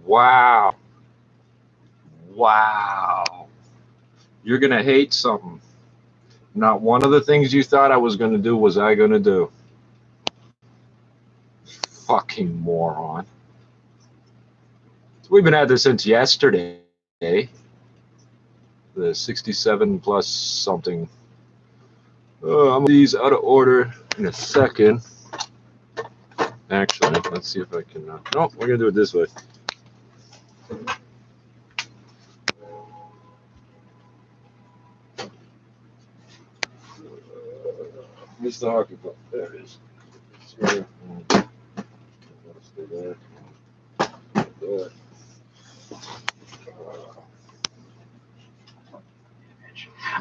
Wow. Wow. You're going to hate something. Not one of the things you thought I was going to do was I going to do. Fucking moron. We've been at this since yesterday. The 67 plus something. I'm these out of order in a second. Actually, let's see if I can. No, we're going to do it this way. Mr. Hockey Club. There it is. Stay there. There.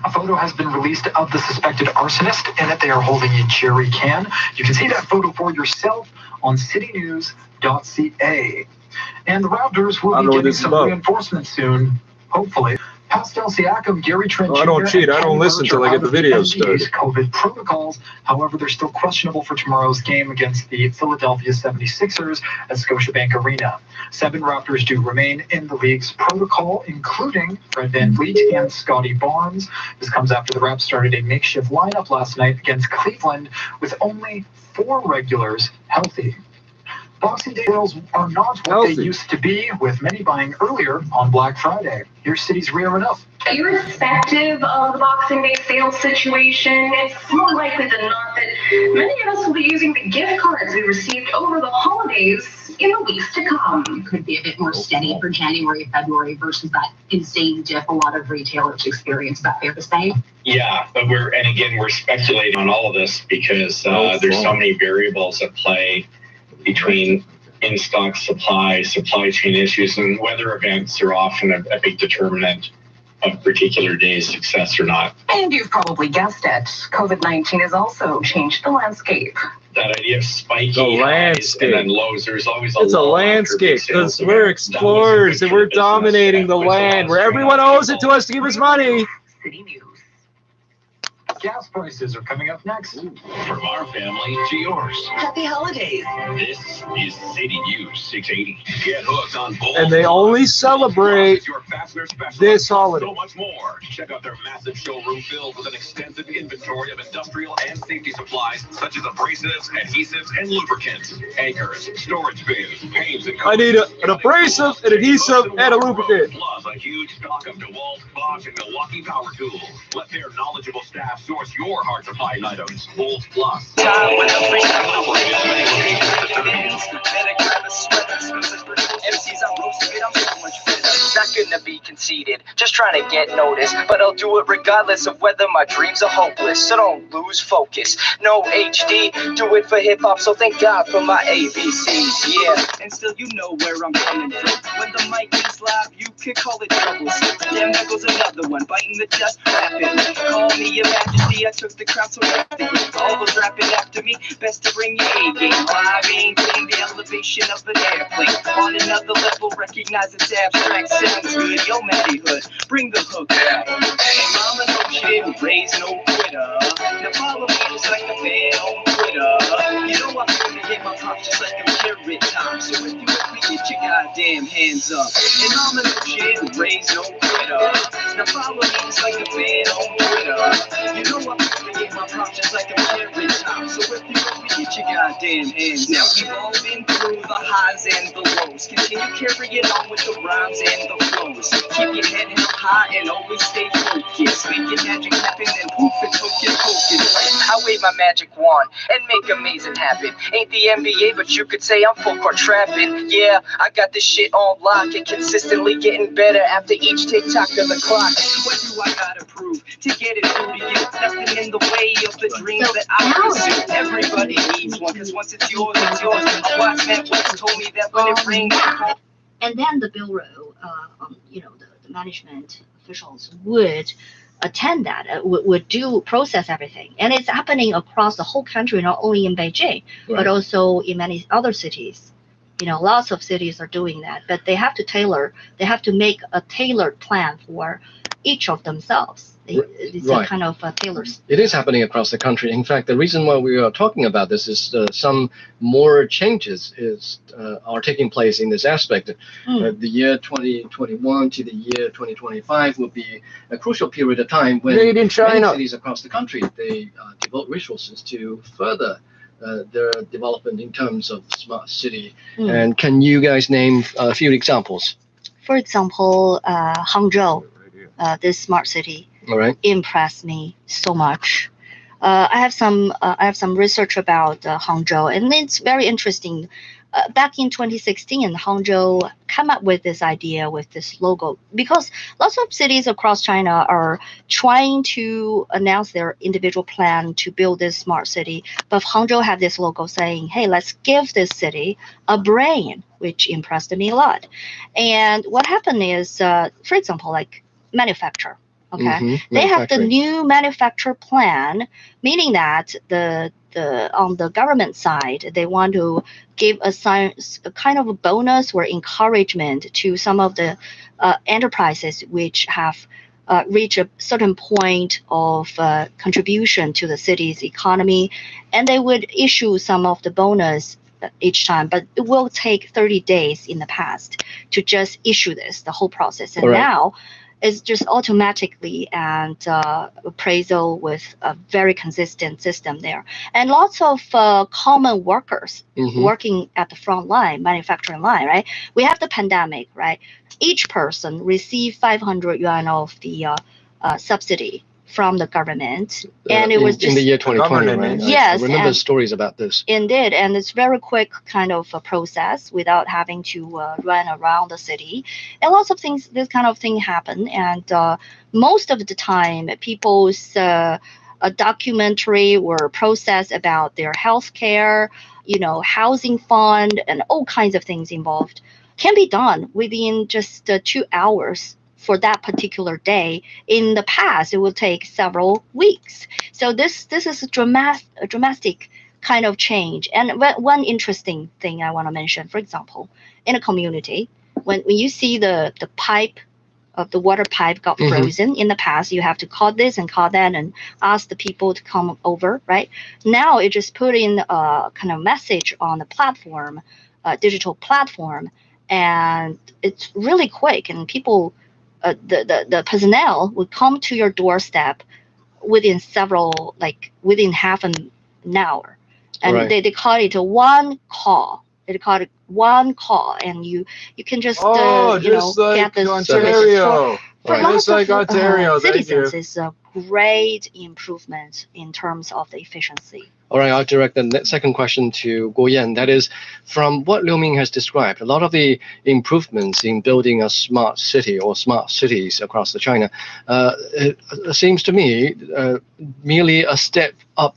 A photo has been released of the suspected arsonist. In it, they are holding a jerry can. You can see that photo for yourself on citynews.ca. And the Raptors will be getting some reinforcements soon, hopefully. Pascal Siakam, Gary Trent Jr. I don't cheat. I don't listen until I get the video started. COVID protocols. However, they're still questionable for tomorrow's game against the Philadelphia 76ers at Scotiabank Arena. 7 Raptors do remain in the league's protocol, including Fred VanVleet and Scotty Barnes. This comes after the Raps started a makeshift lineup last night against Cleveland with only 4 regulars healthy. Boxing Day sales are not what they used to be, with many buying earlier on Black Friday. Here's City's Ria Enough. Irrespective of the Boxing Day sales situation, it's more likely than not that many of us will be using the gift cards we received over the holidays in the weeks to come. It could be a bit more steady for January, February versus that insane dip a lot of retailers experience. Is that fair to say? Yeah, but we're speculating on all of this because there's so many variables at play between in-stock supply chain issues, and weather events are often a big determinant of particular days' success or not. And you've probably guessed it, COVID-19 has also changed the landscape. That idea of spiky highs and then lows, there's always it's a landscape because we're explorers and we're dominating the land where everyone owes it to us to give us money. City News. Gas prices are coming up next. From our family to yours. Happy holidays. This is City News 680. Get hooked on both. And they only celebrate this holiday. So much more. Check out their massive showroom filled with an extensive inventory of industrial and safety supplies such as abrasives, adhesives, and lubricants, anchors, storage bins, paints, and I need an abrasive, an adhesive, and a lubricant. Plus a huge stock of DeWalt, Bosch, and Milwaukee power tools. Let their knowledgeable staff source your hard supply items. Volt Plus. Time when the free operated many locations in the Philippines. Better grab a sweater, MCs I'm roasting it, I'm so much better. Not gonna be conceited, just trying to get noticed. But I'll do it regardless of whether my dreams are hopeless. So don't lose focus. No HD, do it for hip hop. So thank God for my ABCs, yeah. And still you know where I'm coming from. When the mic is live, you could call it troublesome. Damn, there goes another one, biting the dust, rapping. Call me your majesty, I took the crown so rapidly. All those rapping after me, best to bring your A game. I maintain the elevation of an airplane. On another level, recognize it's abstract. Sounds good, yo, Matty Hood, bring the hook back. Hey, mama, no, she didn't raise no quitter. Now follow me just like a fan on Twitter. You know I'm gonna hit my pop just like a carrot top. So if you with me, get your goddamn hands up. And mama, no, she didn't raise no quitter. Now follow me just like a fan on Twitter. You know I'm gonna hit my pop just like a carrot top. So if you with me, get your goddamn hands up. Now we've all been through the highs and the lows. Continue carrying on with the rhymes and the flows. Keep your head held high and always stay focused. Make your magic happen and poof and focus. I wave my magic wand and make amazing happen. Ain't the NBA, but you could say I'm full court trapping. Yeah, I got this shit on lock and consistently getting better after each tick-tock of the clock. What do I gotta prove to get it through to you? Nothing in the way of the dreams that I pursue. Everybody needs one, cause once it's yours, it's yours. A wise man once told me that when it rings. And then the bureau, the management officials would attend that, would process everything. And it's happening across the whole country, not only in Beijing, but also in many other cities. Lots of cities are doing that, but they have to make a tailored plan for each of themselves. It's a Right. kind of tailors. It is happening across the country. In fact, the reason why we are talking about this is some more changes are taking place in this aspect. The year 2021 to the year 2025 will be a crucial period of time when Made in China. many cities across the country, they devote resources to further their development in terms of smart city. And can you guys name a few examples? For example, Hangzhou, this smart city. All right. Impressed me so much. I have some research about Hangzhou, and it's very interesting. Back in 2016, Hangzhou came up with this idea with this logo because lots of cities across China are trying to announce their individual plan to build this smart city. But Hangzhou had this logo saying, "Hey, let's give this city a brain," which impressed me a lot. And what happened is, for example, like manufacture. Okay, they have the new manufacture plan, meaning that the on the government side, they want to give a kind of a bonus or encouragement to some of the enterprises which have reached a certain point of contribution to the city's economy, and they would issue some of the bonus each time, but it will take 30 days in the past to just issue the whole process. And now it's just automatically and appraisal with a very consistent system there. And lots of common workers working at the front line, manufacturing line, right? We have the pandemic, right? Each person received 500 yuan of the subsidy from the government, and it was just in the year 2020, right? Yes, I remember stories about this. Indeed, and it's very quick kind of a process without having to run around the city, and lots of things. This kind of thing happen, and most of the time, people's documentary or process about their health care, housing fund, and all kinds of things involved can be done within just 2 hours. For that particular day. In the past, it will take several weeks. So this is a dramatic kind of change. And one interesting thing I want to mention, for example, in a community, when you see the pipe of the water pipe got frozen in the past, you have to call this and call that and ask the people to come over, right? Now it just put in a kind of message on the platform, digital platform, and it's really quick, and people. The personnel would come to your doorstep within within half an hour, and they call it a one call. They call it one call, and you can just get the service for lots of citizens. It's a great improvement in terms of the efficiency. All right, I'll direct the second question to Guoyan. That is, from what Liu Ming has described, a lot of the improvements in building a smart city or smart cities across China, it seems to me merely a step up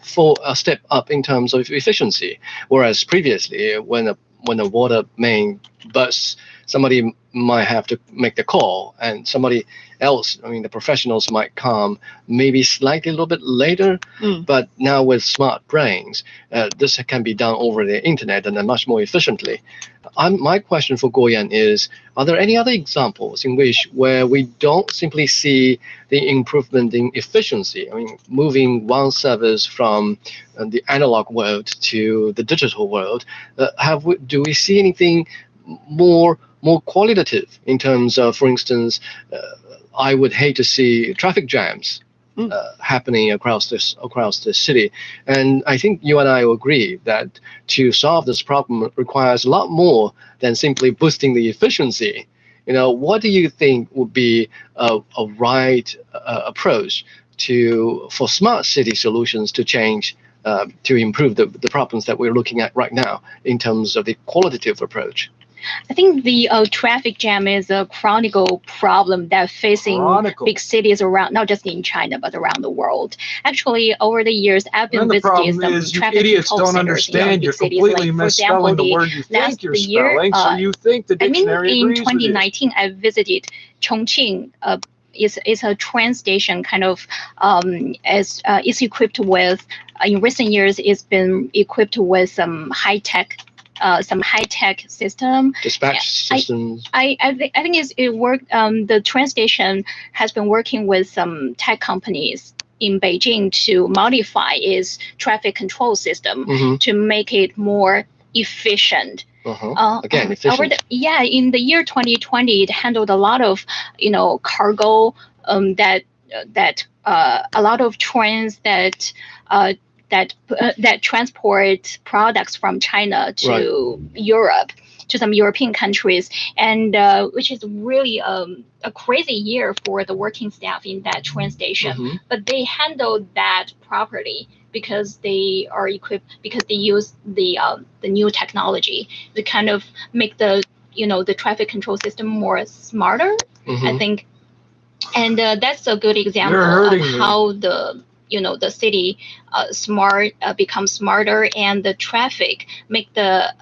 in terms of efficiency. Whereas previously, when a water main bursts, somebody might have to make the call, and somebody else, the professionals might come maybe slightly a little bit later. But now with smart brains, this can be done over the internet and much more efficiently. My question for Guoyan is, are there any other examples in which where we don't simply see the improvement in efficiency, moving one service from the analog world to the digital world? Do we see anything more qualitative in terms of, for instance, I would hate to see traffic jams happening across the city. And I think you and I will agree that to solve this problem requires a lot more than simply boosting the efficiency. What do you think would be a right approach for smart city solutions to change, to improve the problems that we're looking at right now in terms of the qualitative approach? I think the traffic jam is a chronic problem that facing big cities around, not just in China, but around the world. Actually, over the years, I've been visiting some traffic idiots control don't centers understand. You're completely misspelling the word you think you're spelling, so you think the dictionary in agrees with you. 2019, I visited Chongqing. It's a train station, kind of, it's equipped with, in recent years, it's been equipped with some high-tech some high-tech system. Dispatch systems. I think it worked. The train station has been working with some tech companies in Beijing to modify its traffic control system to make it more efficient. Again, efficient. In the year 2020, it handled a lot of, cargo that a lot of trains that transport products from China to Europe, to some European countries, and which is really a crazy year for the working staff in that train station. But they handled that properly because they are equipped, because they use the new technology to kind of make the the traffic control system more smarter. I think, and that's a good example of how the city becomes smarter, and the traffic make the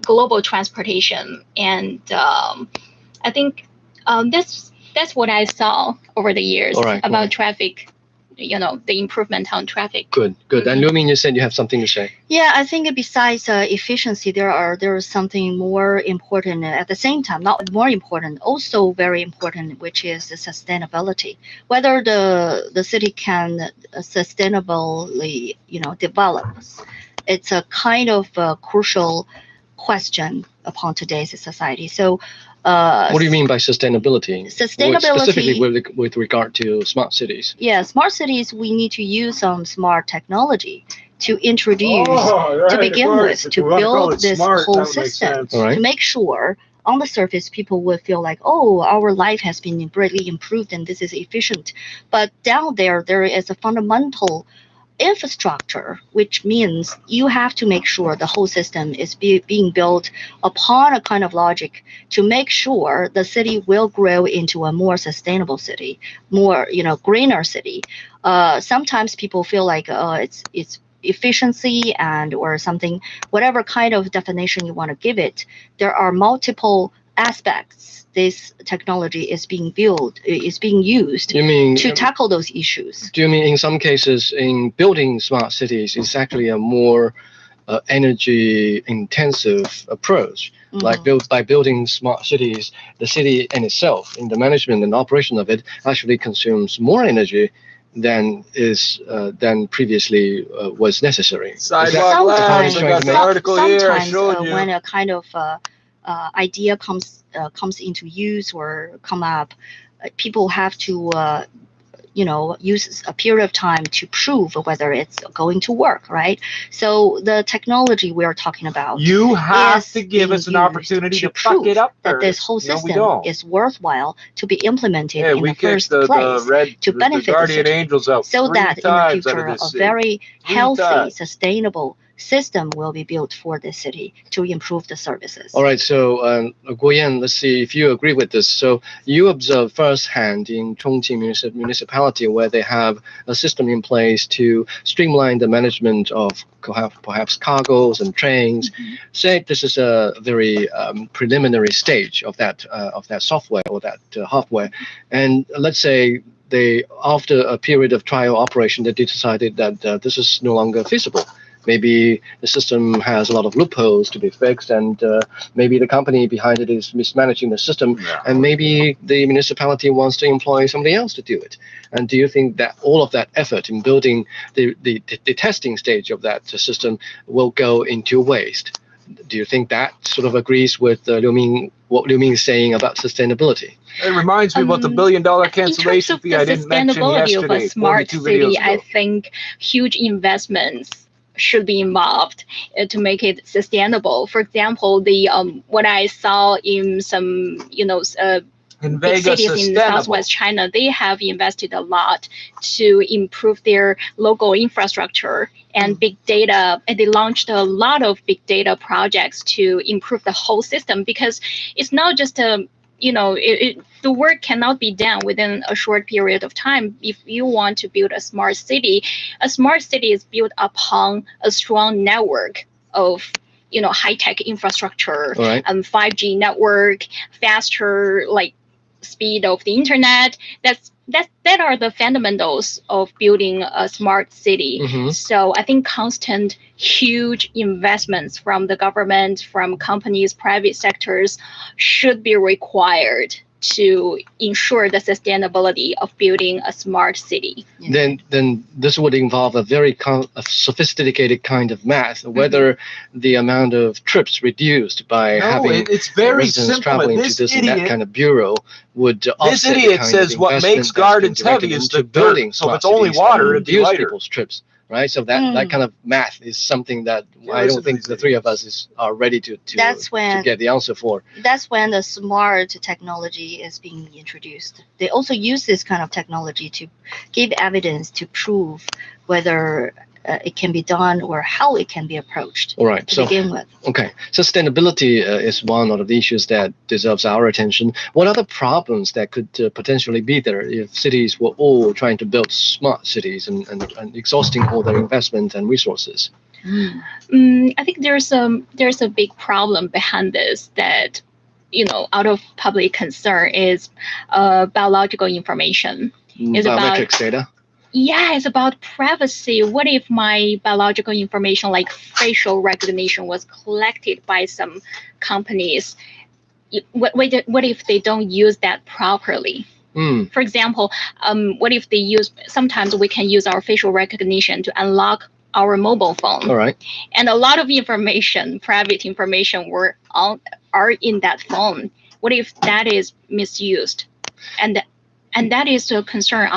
global transportation. And I think that's what I saw over the years about traffic. The improvement on traffic. Good. And Liu Ming, you said you have something to say. Yeah, I think besides efficiency, there is something more important at the same time, not more important, also very important, which is the sustainability. Whether the city can sustainably, develop, it's a kind of crucial question upon today's society. So. What do you mean by sustainability? Sustainability, specifically with regard to smart cities. Yeah, smart cities, we need to use some smart technology to introduce, to begin with, to build this whole system, to make sure on the surface people will feel like, oh, our life has been greatly improved and this is efficient. But down there is a fundamental infrastructure, which means you have to make sure the whole system is being built upon a kind of logic to make sure the city will grow into a more sustainable city, more greener city. Sometimes people feel like it's efficiency and or something, whatever kind of definition you want to give it. There are multiple aspects this technology is being used to tackle those issues. Do you mean in some cases in building smart cities, it's actually a more energy intensive approach? Like by building smart cities, the city in itself, in the management and operation of it, actually consumes more energy than previously was necessary. Sometimes when a kind of idea comes into use or come up, people have to use a period of time to prove whether it's going to work, right? So the technology we are talking about, you have to give us an opportunity to prove it up that this whole system is worthwhile to be implemented in the first place to benefit the city, so that in the future a very healthy, sustainable system will be built for the city to improve the services. All right, so Guoyan, let's see if you agree with this. So you observe firsthand in Chongqing municipality where they have a system in place to streamline the management of perhaps cargoes and trains. Say this is a very preliminary stage of that software or that hardware, and let's say after a period of trial operation, they decided that this is no longer feasible. Maybe the system has a lot of loopholes to be fixed, and maybe the company behind it is mismanaging the system, and maybe the municipality wants to employ somebody else to do it. And do you think that all of that effort in building the testing stage of that system will go into waste? Do you think that sort of agrees with what Liu Ming is saying about sustainability? It reminds me about the $1 billion cancellation fee I didn't mention yesterday. Of a smart city, I think huge investments should be involved to make it sustainable. For example, the what I saw in some in big cities in Southwest China, they have invested a lot to improve their local infrastructure and big data, and they launched a lot of big data projects to improve the whole system, because it's not just the work cannot be done within a short period of time. If you want to build a smart city is built upon a strong network of high-tech infrastructure and 5G network, faster speed of the internet. That are the fundamentals of building a smart city. So I think constant huge investments from the government, from companies, private sectors should be required to ensure the sustainability of building a smart city. Then this would involve a very sophisticated kind of math, whether the amount of trips reduced by having it's very residents simple. traveling to this and that kind of bureau would offset idiot the kind says of what investment makes that's being gardens heavy directed is into the building dirt. So if smart it's only cities and water, it'd be reduce lighter. people's trips. Right, so that kind of math is something that I don't think the three of us are ready to get the answer for. That's when the smart technology is being introduced. They also use this kind of technology to give evidence to prove whether it can be done or how it can be approached. All right, to begin with. Okay, sustainability is one of the issues that deserves our attention. What other problems that could potentially be there if cities were all trying to build smart cities and exhausting all their investment and resources? I think there's a big problem behind this that, out of public concern is biological information. It's biometrics data. Yeah, it's about privacy. What if my biological information, like facial recognition, was collected by some companies? What if they don't use that properly? For example, what if they sometimes we can use our facial recognition to unlock our mobile phone. All right. And a lot of information, private information, are in that phone. What if that is misused? And that is a concern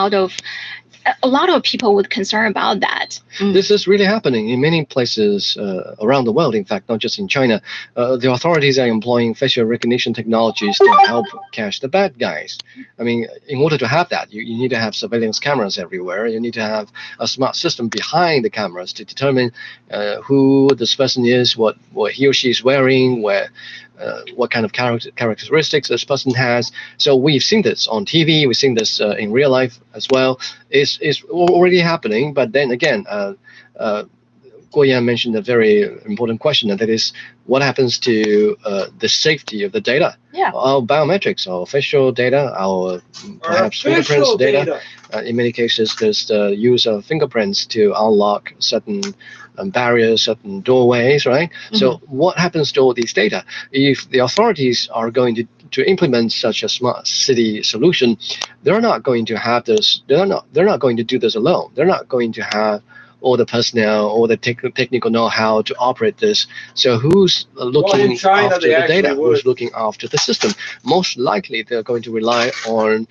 a lot of people would concern about that. This is really happening in many places around the world. In fact, not just in China. The authorities are employing facial recognition technologies to help catch the bad guys. I mean, in order to have that, you need to have surveillance cameras everywhere. You need to have a smart system behind the cameras to determine who this person is, what he or she is wearing, what kind of characteristics this person has. So we've seen this on TV, we've seen this in real life as well. It's already happening, but then again, Guoyan mentioned a very important question, and that is what happens to the safety of the data? Yeah. Our biometrics, our facial data, our perhaps fingerprints data. In many cases, there's the use of fingerprints to unlock certain barriers, certain doorways, right? So what happens to all these data? If the authorities are going to implement such a smart city solution, they're not going to have this. They're not going to do this alone. They're not going to have all the personnel, all the technical know-how to operate this. So who's looking after the data? Who's looking after the system? Most likely, they're going to rely on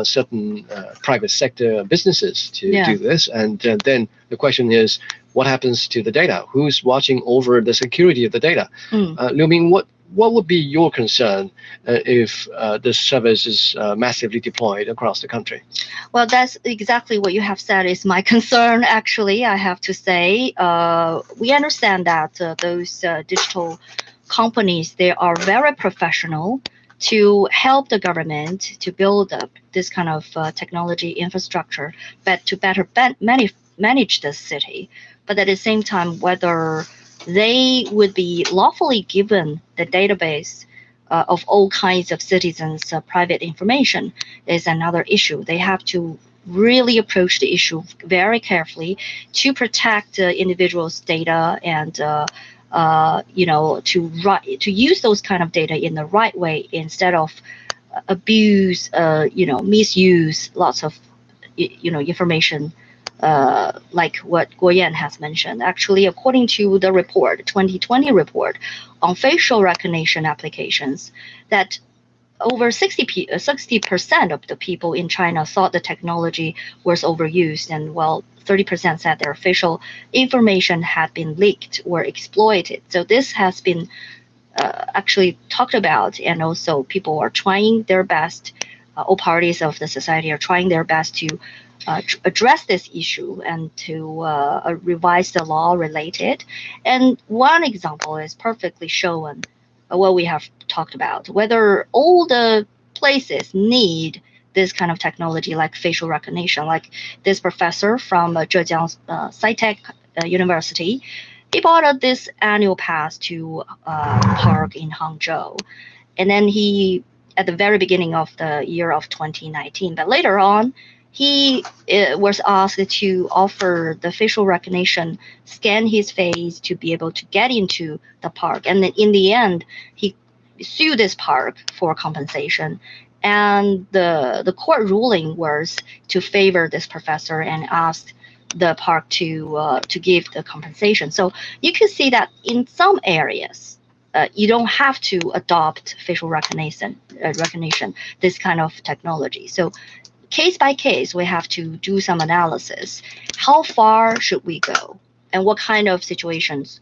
certain private sector businesses to do this. And then the question is, what happens to the data? Who's watching over the security of the data? Liu Ming, what would be your concern if this service is massively deployed across the country? Well, that's exactly what you have said is my concern, actually, I have to say. We understand that those digital companies, they are very professional to help the government to build up this kind of technology infrastructure, but to better manage the city. But at the same time, whether they would be lawfully given the database of all kinds of citizens' private information is another issue. They have to really approach the issue very carefully to protect the individual's data and to use those kind of data in the right way instead of misuse lots of information. Like what Guoyan has mentioned. Actually, according to the 2020 report on facial recognition applications, that over 60% of the people in China thought the technology was overused, and 30% said their facial information had been leaked or exploited. So this has been actually talked about, and also people are trying their best. All parties of the society are trying their best to address this issue and to revise the law related. And one example is perfectly shown what we have talked about, whether all the places need this kind of technology like facial recognition. Like this professor from Zhejiang SciTech University, he bought this annual pass to park in Hangzhou. And then he at the very beginning of the year of 2019. But later on, he was asked to offer the facial recognition, scan his face to be able to get into the park. And then in the end, he sued this park for compensation. And the court ruling was to favor this professor and asked the park to give the compensation. So you can see that in some areas, you don't have to adopt facial recognition, this kind of technology. So case by case, we have to do some analysis. How far should we go, and what kind of situations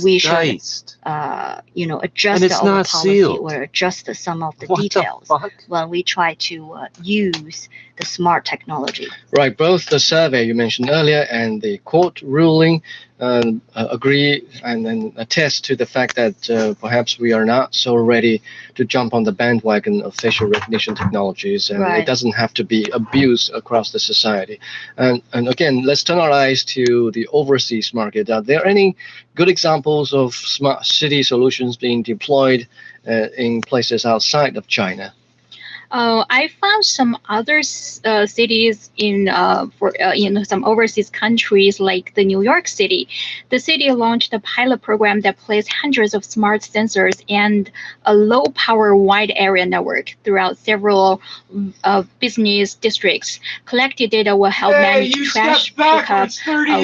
we should, adjust our policy or adjust some of the details when we try to use the smart technology. Right, both the survey you mentioned earlier and the court ruling agree and then attest to the fact that perhaps we are not so ready to jump on the bandwagon of facial recognition technologies, and it doesn't have to be abused across the society. And again, let's turn our eyes to the overseas market. Are there any good examples of smart city solutions being deployed in places outside of China? I found some other cities in some overseas countries, like the New York City. The city launched a pilot program that placed hundreds of smart sensors and a low-power wide area network throughout several business districts. Collected data will help manage trash pickup,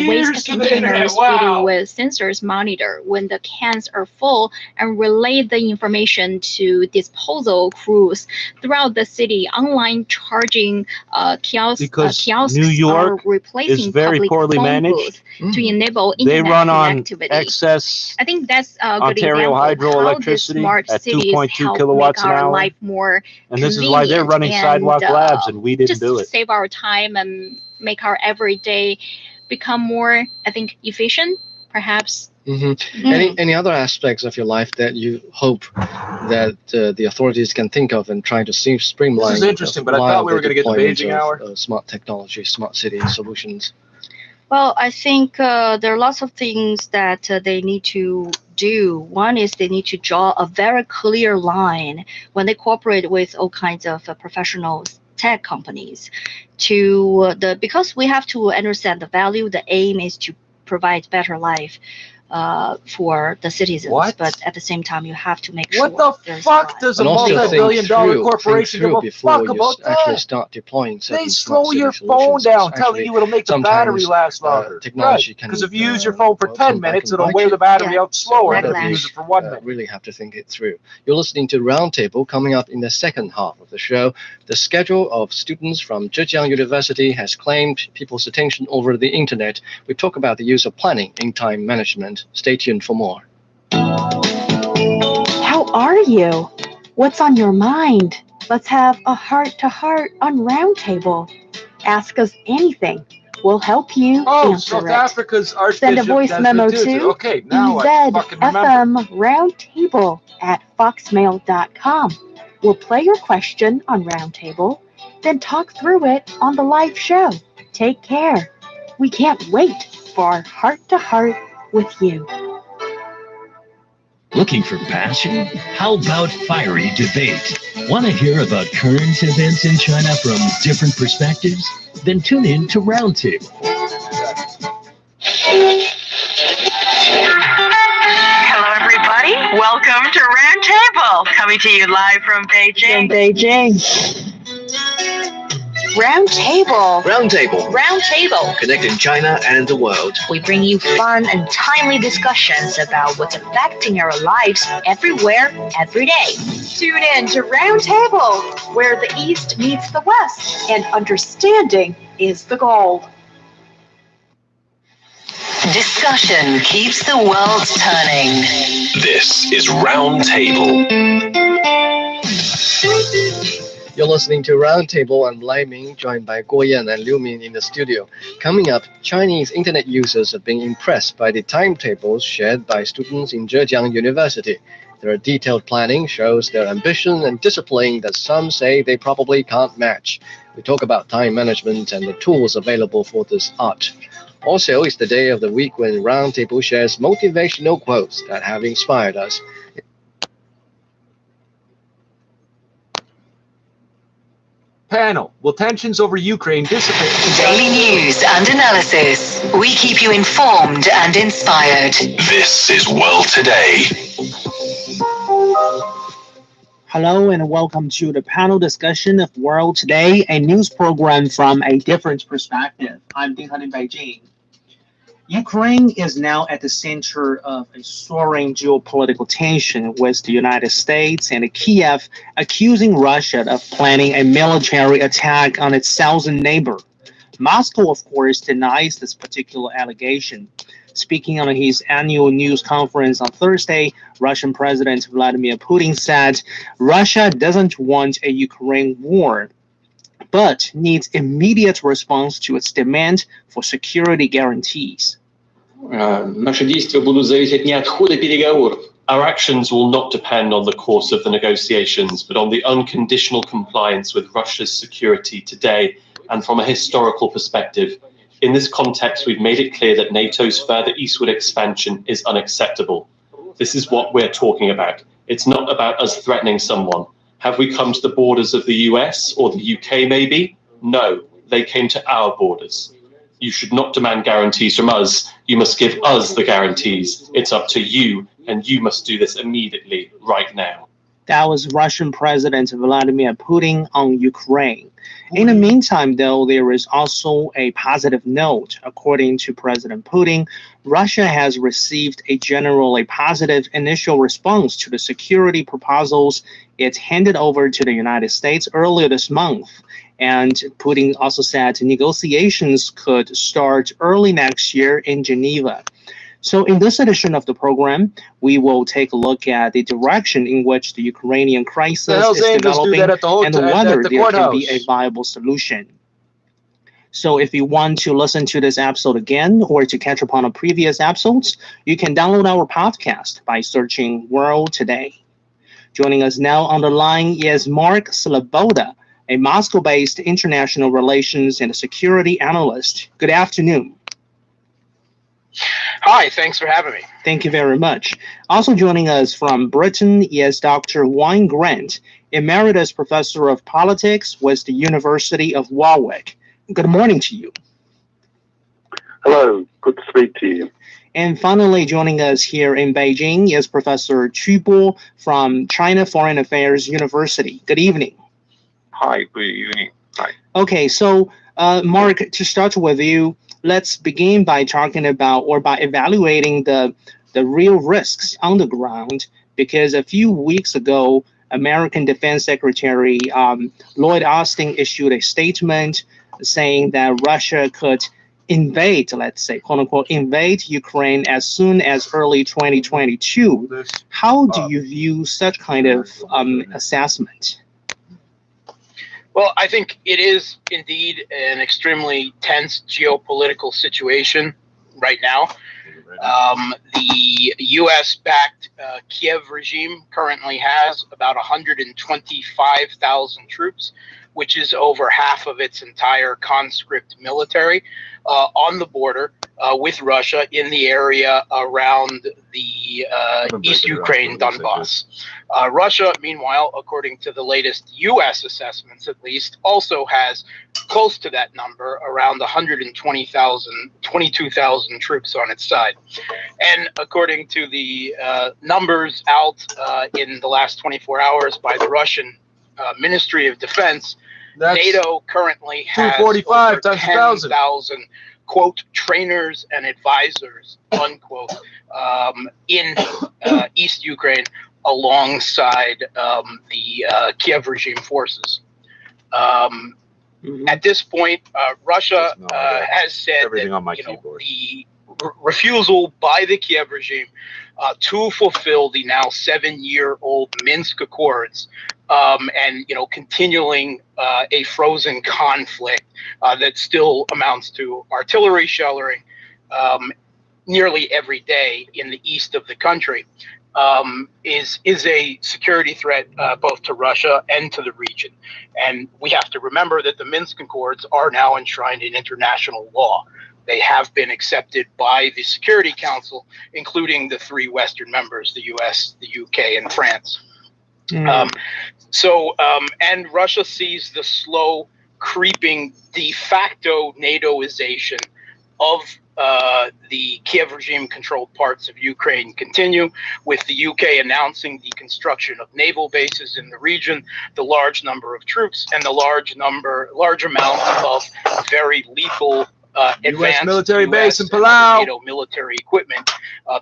waste containers fitted with sensors monitor when the cans are full and relay the information to disposal crews throughout the city. Online charging kiosks New York are replacing is very public poorly phone managed. booths to enable They internet run on connectivity. excess I think that's a good Ontario example of how the hydroelectricity smart at cities 2.2 help kilowatts make an our hour. life more And this is why they're running sidewalk labs, and we didn't just do it. Save our time and make our everyday become more, I think, efficient, perhaps. Any other aspects of your life that you hope that the authorities can think of and try to streamline? This is interesting, but I thought we were going to get the Beijing hour. Smart technology, smart city solutions. Well, I think there are lots of things that they need to do. One is they need to draw a very clear line when they cooperate with all kinds of professional tech companies because we have to understand the value. The aim is to provide better life for the citizens, but at the same time, you have to make sure. What the fuck does a multi-billion-dollar corporation give a fuck about actually start deploying? They slow your phone down, telling you it'll make the battery last longer. Technology can, because if you use your phone for 10 minutes, it'll wear the battery out slower than if you use it for 1 minute. Really have to think it through. You're listening to Roundtable. Coming up in the second half of the show, the schedule of students from Zhejiang University has claimed people's attention over the internet. We talk about the use of planning in time management. Stay tuned for more. How are you? What's on your mind? Let's have a heart-to-heart on Roundtable. Ask us anything. We'll help you answer South Africa's Archbishop. Send a voice memo to EZFM Roundtable at foxmail.com. We'll play your question on Roundtable, then talk through it on the live show. Take care. We can't wait for our heart-to-heart with you. Looking for passion? How about fiery debate? Want to hear about current events in China from different perspectives? Then tune in to Roundtable. Hello, everybody. Welcome to Roundtable, coming to you live from Beijing. Roundtable. Roundtable. Connecting China and the world. We bring you fun and timely discussions about what's affecting our lives everywhere, every day. Tune in to Roundtable, where the East meets the West, and understanding is the goal. Discussion keeps the world turning. This is Roundtable. You're listening to Roundtable. I'm Lai Ming, joined by Guo Yan and Liu Min in the studio. Coming up, Chinese internet users have been impressed by the timetables shared by students in Zhejiang University. Their detailed planning shows their ambition and discipline that some say they probably can't match. We talk about time management and the tools available for this art. Also, it's the day of the week when Roundtable shares motivational quotes that have inspired us. Panel, will tensions over Ukraine dissipate? Daily news and analysis. We keep you informed and inspired. This is World Today. Hello and welcome to the panel discussion of World Today, a news program from a different perspective. I'm Ding Han in Beijing. Ukraine is now at the center of a soaring geopolitical tension with the United States and Kiev accusing Russia of planning a military attack on its southern neighbor. Moscow, of course, denies this particular allegation. Speaking on his annual news conference on Thursday, Russian President Vladimir Putin said Russia doesn't want a Ukraine war, but needs immediate response to its demand for security guarantees. Наши действия будут зависеть не от хода переговоров. Our actions will not depend on the course of the negotiations, but on the unconditional compliance with Russia's security today and from a historical perspective. In this context, we've made it clear that NATO's further eastward expansion is unacceptable. This is what we're talking about. It's not about us threatening someone. Have we come to the borders of the US or the UK maybe? No, they came to our borders. You should not demand guarantees from us. You must give us the guarantees. It's up to you, and you must do this immediately, right now. That was Russian President Vladimir Putin on Ukraine. In the meantime, though, there is also a positive note. According to President Putin, Russia has received a generally positive initial response to the security proposals it handed over to the United States earlier this month. And Putin also said negotiations could start early next year in Geneva. So in this edition of the program, we will take a look at the direction in which the Ukrainian crisis is developing and whether there can be a viable solution. So if you want to listen to this episode again or to catch up on our previous episodes, you can download our podcast by searching World Today. Joining us now on the line is Mark Sloboda, a Moscow-based international relations and security analyst. Good afternoon. Hi, thanks for having me. Thank you very much. Also joining us from Britain is Dr. Wayne Grant, Emeritus Professor of Politics with the University of Warwick. Good morning to you. Hello, good to speak to you. And finally joining us here in Beijing is Professor Trippz from China Foreign Affairs University. Good evening. Hi, good evening. Hi. Okay, so Mark, to start with you, let's begin by talking about or by evaluating the real risks on the ground, because a few weeks ago, American Defense Secretary Lloyd Austin issued a statement saying that Russia could invade, let's say, quote unquote, invade Ukraine as soon as early 2022. How do you view such kind of assessment? Well, I think it is indeed an extremely tense geopolitical situation right now. The U.S.-backed Kiev regime currently has about 125,000 troops, which is over half of its entire conscript military on the border with Russia in the area around the East Ukraine, Donbass. Russia, meanwhile, according to the latest U.S. assessments at least, also has close to that number, around 22,000 troops on its side. And according to the numbers out in the last 24 hours by the Russian Ministry of Defense, NATO currently has over 10,000, quote, trainers and advisors, unquote, in East Ukraine alongside the Kiev regime forces. At this point, Russia has said that the refusal by the Kiev regime to fulfill the now 7-year-old Minsk Accords and continuing a frozen conflict that still amounts to artillery shelling nearly every day in the east of the country is a security threat both to Russia and to the region. And we have to remember that the Minsk Accords are now enshrined in international law. They have been accepted by the Security Council, including the 3 Western members, the US, the UK, and France. So, and Russia sees the slow creeping de facto NATOization of the Kiev regime-controlled parts of Ukraine continue, with the UK announcing the construction of naval bases in the region, the large number of troops, and the large amount of very lethal advanced military base in and Palau. NATO military equipment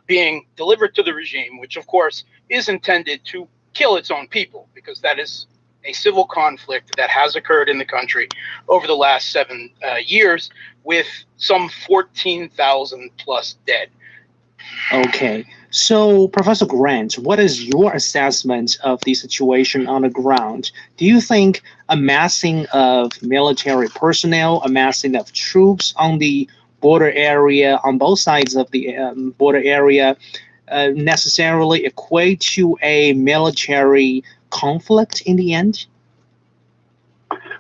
being delivered to the regime, which of course is intended to kill its own people, because that is a civil conflict that has occurred in the country over the last 7 years, with some 14,000 plus dead. Okay, so Professor Grant, what is your assessment of the situation on the ground? Do you think amassing of military personnel, amassing of troops on the border area, on both sides of the border area, necessarily equate to a military conflict in the end?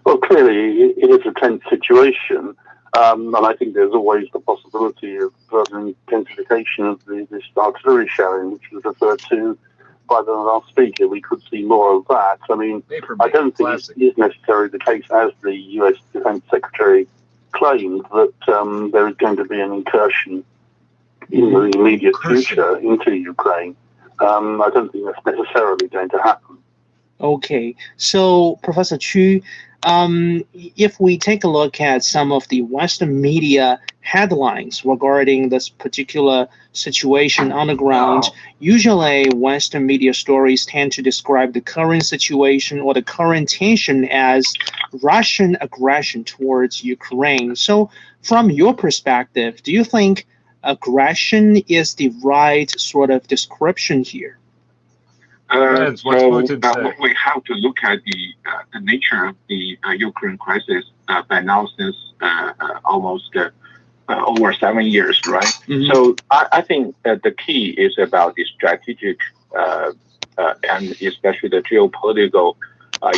Well, clearly, it is a tense situation, and I think there's always the possibility of further intensification of this artillery shelling, which was referred to by the last speaker. We could see more of that. I mean, I don't think it is necessarily the case, as the US Defense Secretary claimed, that there is going to be an incursion in the immediate future into Ukraine. I don't think that's necessarily going to happen. Okay, so Professor Chu, if we take a look at some of the Western media headlines regarding this particular situation on the ground, usually Western media stories tend to describe the current situation or the current tension as Russian aggression towards Ukraine. So from your perspective, do you think aggression is the right sort of description here? We have to look at the nature of the Ukraine crisis by now since almost over 7 years, right? Mm-hmm. So I think the key is about the strategic and especially the geopolitical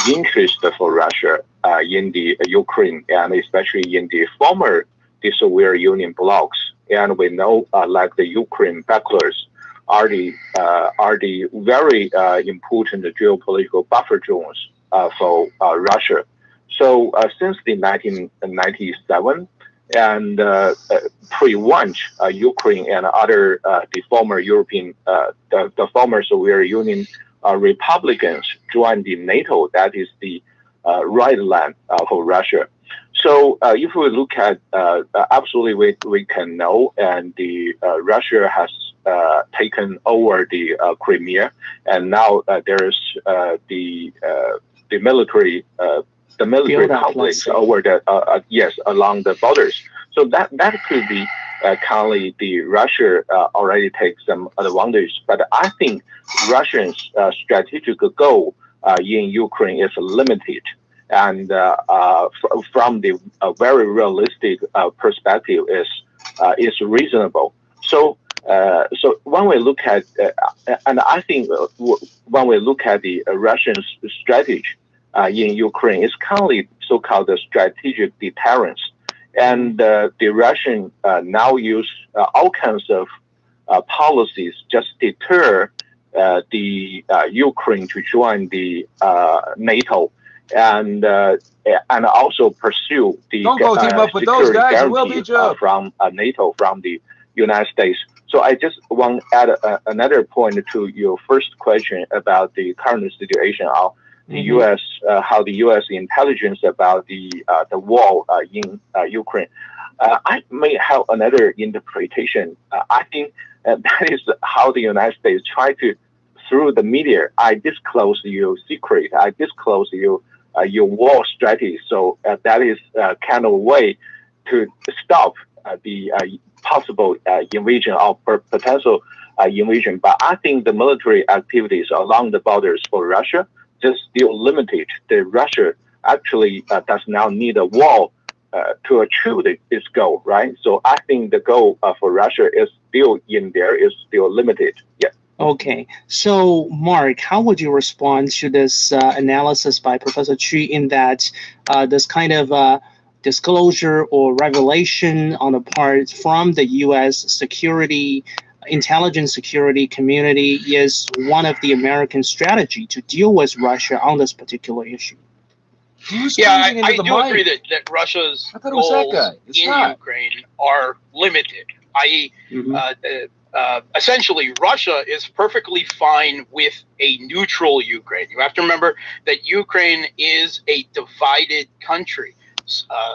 interest for Russia in the Ukraine, and especially in the former Soviet Union blocs. And we know like the Ukraine backlars are the very important geopolitical buffer zones for Russia. So since the 1997 and pre-launch, Ukraine and other the former European, the former Soviet Union republicans joined the NATO. That is the right land for Russia. So if we look at absolutely, we can know, and the Russia has taken over the Crimea, and now there's the military conflicts over the along the borders. So that could be currently the Russia already takes some advantage. But I think Russia's strategic goal in Ukraine is limited. And from the very realistic perspective, is reasonable. So when we look at, and I think when we look at the Russian strategy in Ukraine, it's currently so-called strategic deterrence, and the Russian now use all kinds of policies just deter the Ukraine to join the NATO. And also pursue the security guarantee from NATO, from the United States. So I just want to add another point to your first question about the current situation of the U.S., how the U.S. intelligence about the war in Ukraine. I may have another interpretation. I think that is how the United States try to, through the media, I disclose your secret, I disclose your war strategy. So that is kind of a way to stop the possible invasion or potential invasion. But I think the military activities along the borders for Russia just still limited. The Russia actually does not need a war to achieve its goal, right? So I think the goal for Russia is still in there, is still limited. Yeah. Okay, so Mark, how would you respond to this analysis by Professor Chu in that this kind of disclosure or revelation on the part from the U.S. security intelligence security community is one of the American strategy to deal with Russia on this particular issue? Yeah, I do agree that Russia's goals in Ukraine are limited, i.e., essentially, Russia is perfectly fine with a neutral Ukraine. You have to remember that Ukraine is a divided country,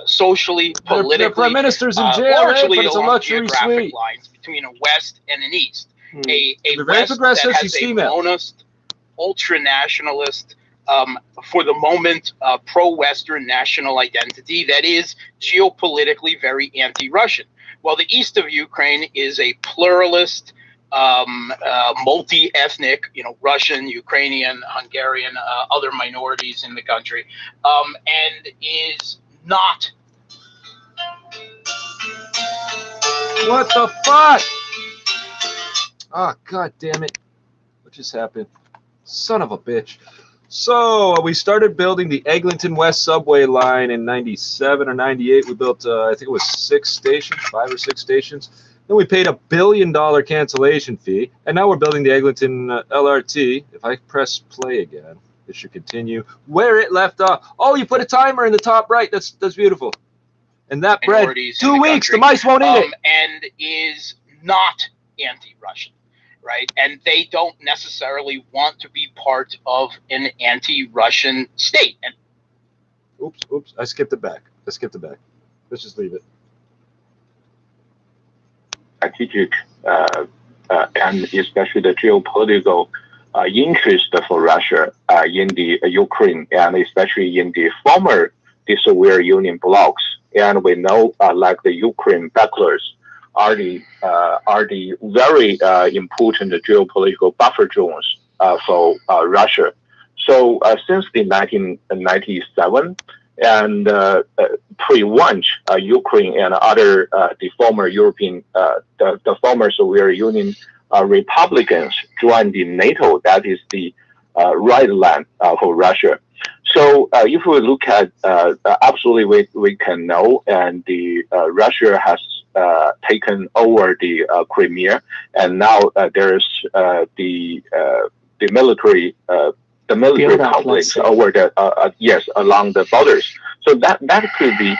socially, politically, their prime minister's in jail, largely but it's a along luxury geographic suite. lines between a West and an East. A They're very West progressive, that has she's a female. monist, ultra-nationalist, for the moment, pro-Western national identity that is geopolitically very anti-Russian. While the east of Ukraine is a pluralist, multi-ethnic, Russian, Ukrainian, Hungarian, other minorities in the country, and is not. What the fuck? Oh, god damn it. What just happened? Son of a bitch. So, we started building the Eglinton West subway line in 97 or 98. We built, I think it was 5 or 6 stations. Then we paid $1 billion cancellation fee. And now we're building the Eglinton LRT. If I press play again, it should continue where it left off. Oh, you put a timer in the top right. That's beautiful. And that bread, 2 weeks, the mice won't eat it. And is not anti-Russian. Right, and they don't necessarily want to be part of an anti-Russian state. And oops, I skipped it back. Let's just leave it. Strategic and especially the geopolitical interest for Russia in the Ukraine and especially in the former Soviet Union blocks. And we know like the Ukraine backlers are the very important geopolitical buffer zones for Russia. So since the 1997 and pre-launch, Ukraine and other the former European, the former Soviet Union Republicans joined the NATO. That is the right land for Russia. So if we look at absolutely, we can know, and the Russia has taken over the Crimea, and now there's the military conflicts over the along the borders. So that could be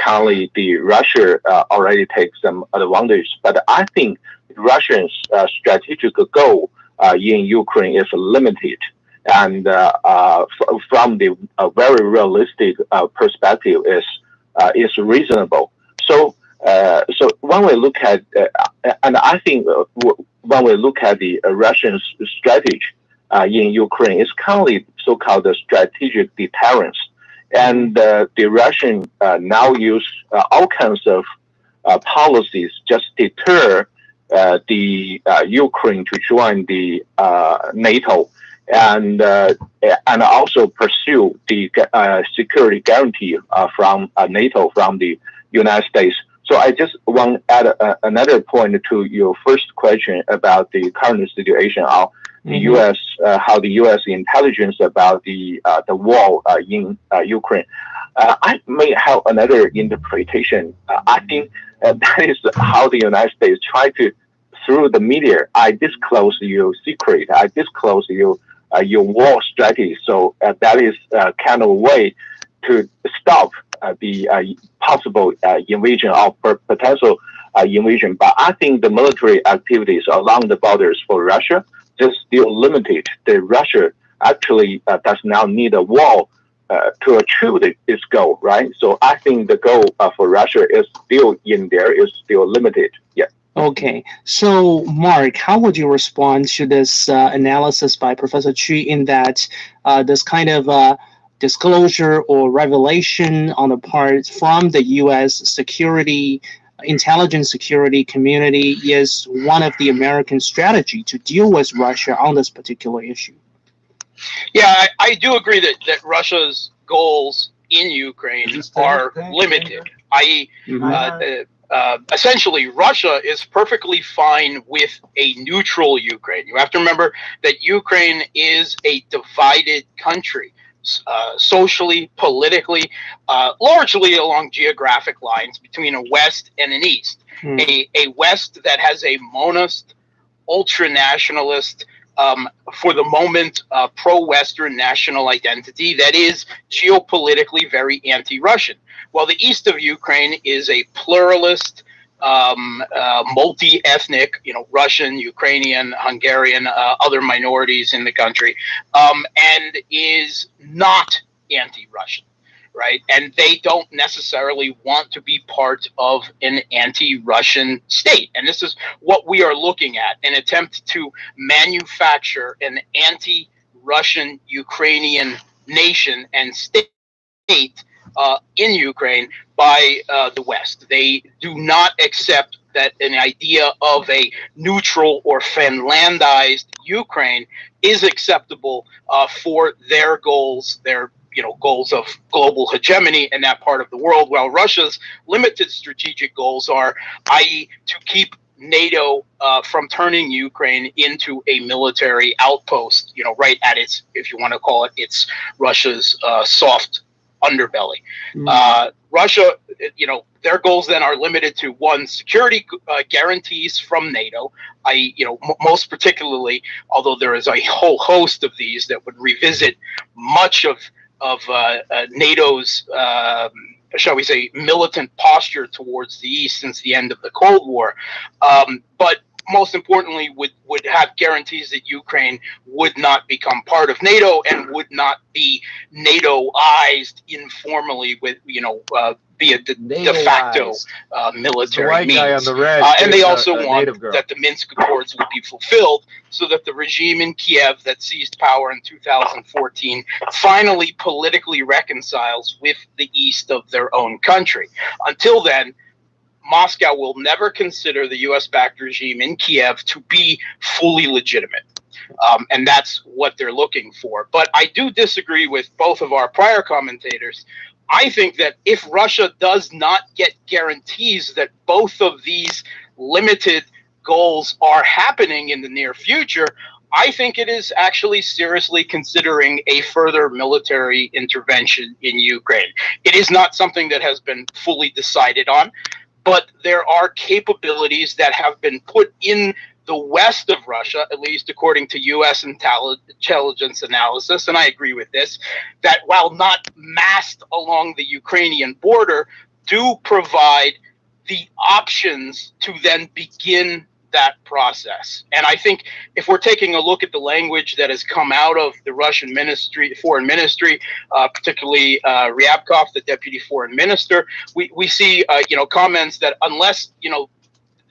currently the Russia already takes some advantage. But I think Russia's strategic goal in Ukraine is limited. And from the very realistic perspective, is reasonable. So when we look at, and I think when we look at the Russian strategy in Ukraine, it's currently so-called strategic deterrence, and the Russian now use all kinds of policies just deter the Ukraine to join the NATO. And also pursue the security guarantee from NATO, from the United States. So I just want to add another point to your first question about the current situation of the U.S., how the U.S. intelligence about the war in Ukraine. I may have another interpretation. I think that is how the United States try to, through the media, I disclose your secret, I disclose your war strategy. So that is kind of a way to stop the possible invasion or potential invasion. But I think the military activities along the borders for Russia just still limited. The Russia actually does not need a war to achieve its goal, right? So I think the goal for Russia is still in there, is still limited. Yeah. Okay, so Mark, how would you respond to this analysis by Professor Chu in that this kind of disclosure or revelation on the part from the U.S. intelligence security community is one of the American strategy to deal with Russia on this particular issue? Yeah, I do agree that Russia's goals in Ukraine are limited, i.e., essentially, Russia is perfectly fine with a neutral Ukraine. You have to remember that Ukraine is a divided country, socially, politically, largely along geographic lines between a West and an East. A West that has a monist, ultra-nationalist, for the moment, pro-Western national identity that is geopolitically very anti-Russian. While the east of Ukraine is a pluralist, multi-ethnic, Russian, Ukrainian, Hungarian, other minorities in the country, and is not anti-Russian. Right. And they don't necessarily want to be part of an anti-Russian state. And this is what we are looking at, an attempt to manufacture an anti-Russian Ukrainian nation and state in Ukraine by the West. They do not accept that an idea of a neutral or Finlandized Ukraine is acceptable for their goals, their goals of global hegemony in that part of the world, while Russia's limited strategic goals are, i.e., to keep NATO from turning Ukraine into a military outpost, right at its, if you want to call it, it's Russia's soft underbelly. Russia, their goals then are limited to one, security guarantees from NATO. Most particularly, although there is a whole host of these that would revisit much of NATO's, shall we say, militant posture towards the East since the end of the Cold War. But most importantly, would have guarantees that Ukraine would not become part of NATO and would not be NATOized informally with, be a de facto military means. And they also want that the Minsk Accords would be fulfilled so that the regime in Kiev that seized power in 2014 finally politically reconciles with the east of their own country. Until then, Moscow will never consider the U.S.-backed regime in Kiev to be fully legitimate. And that's what they're looking for. But I do disagree with both of our prior commentators. I think that if Russia does not get guarantees that both of these limited goals are happening in the near future, I think it is actually seriously considering a further military intervention in Ukraine. It is not something that has been fully decided on, but there are capabilities that have been put in the west of Russia, at least according to U.S. intelligence analysis, and I agree with this, that while not massed along the Ukrainian border, do provide the options to then begin that process. And I think if we're taking a look at the language that has come out of the Russian foreign ministry, particularly Ryabkov, the deputy foreign minister, we see comments that unless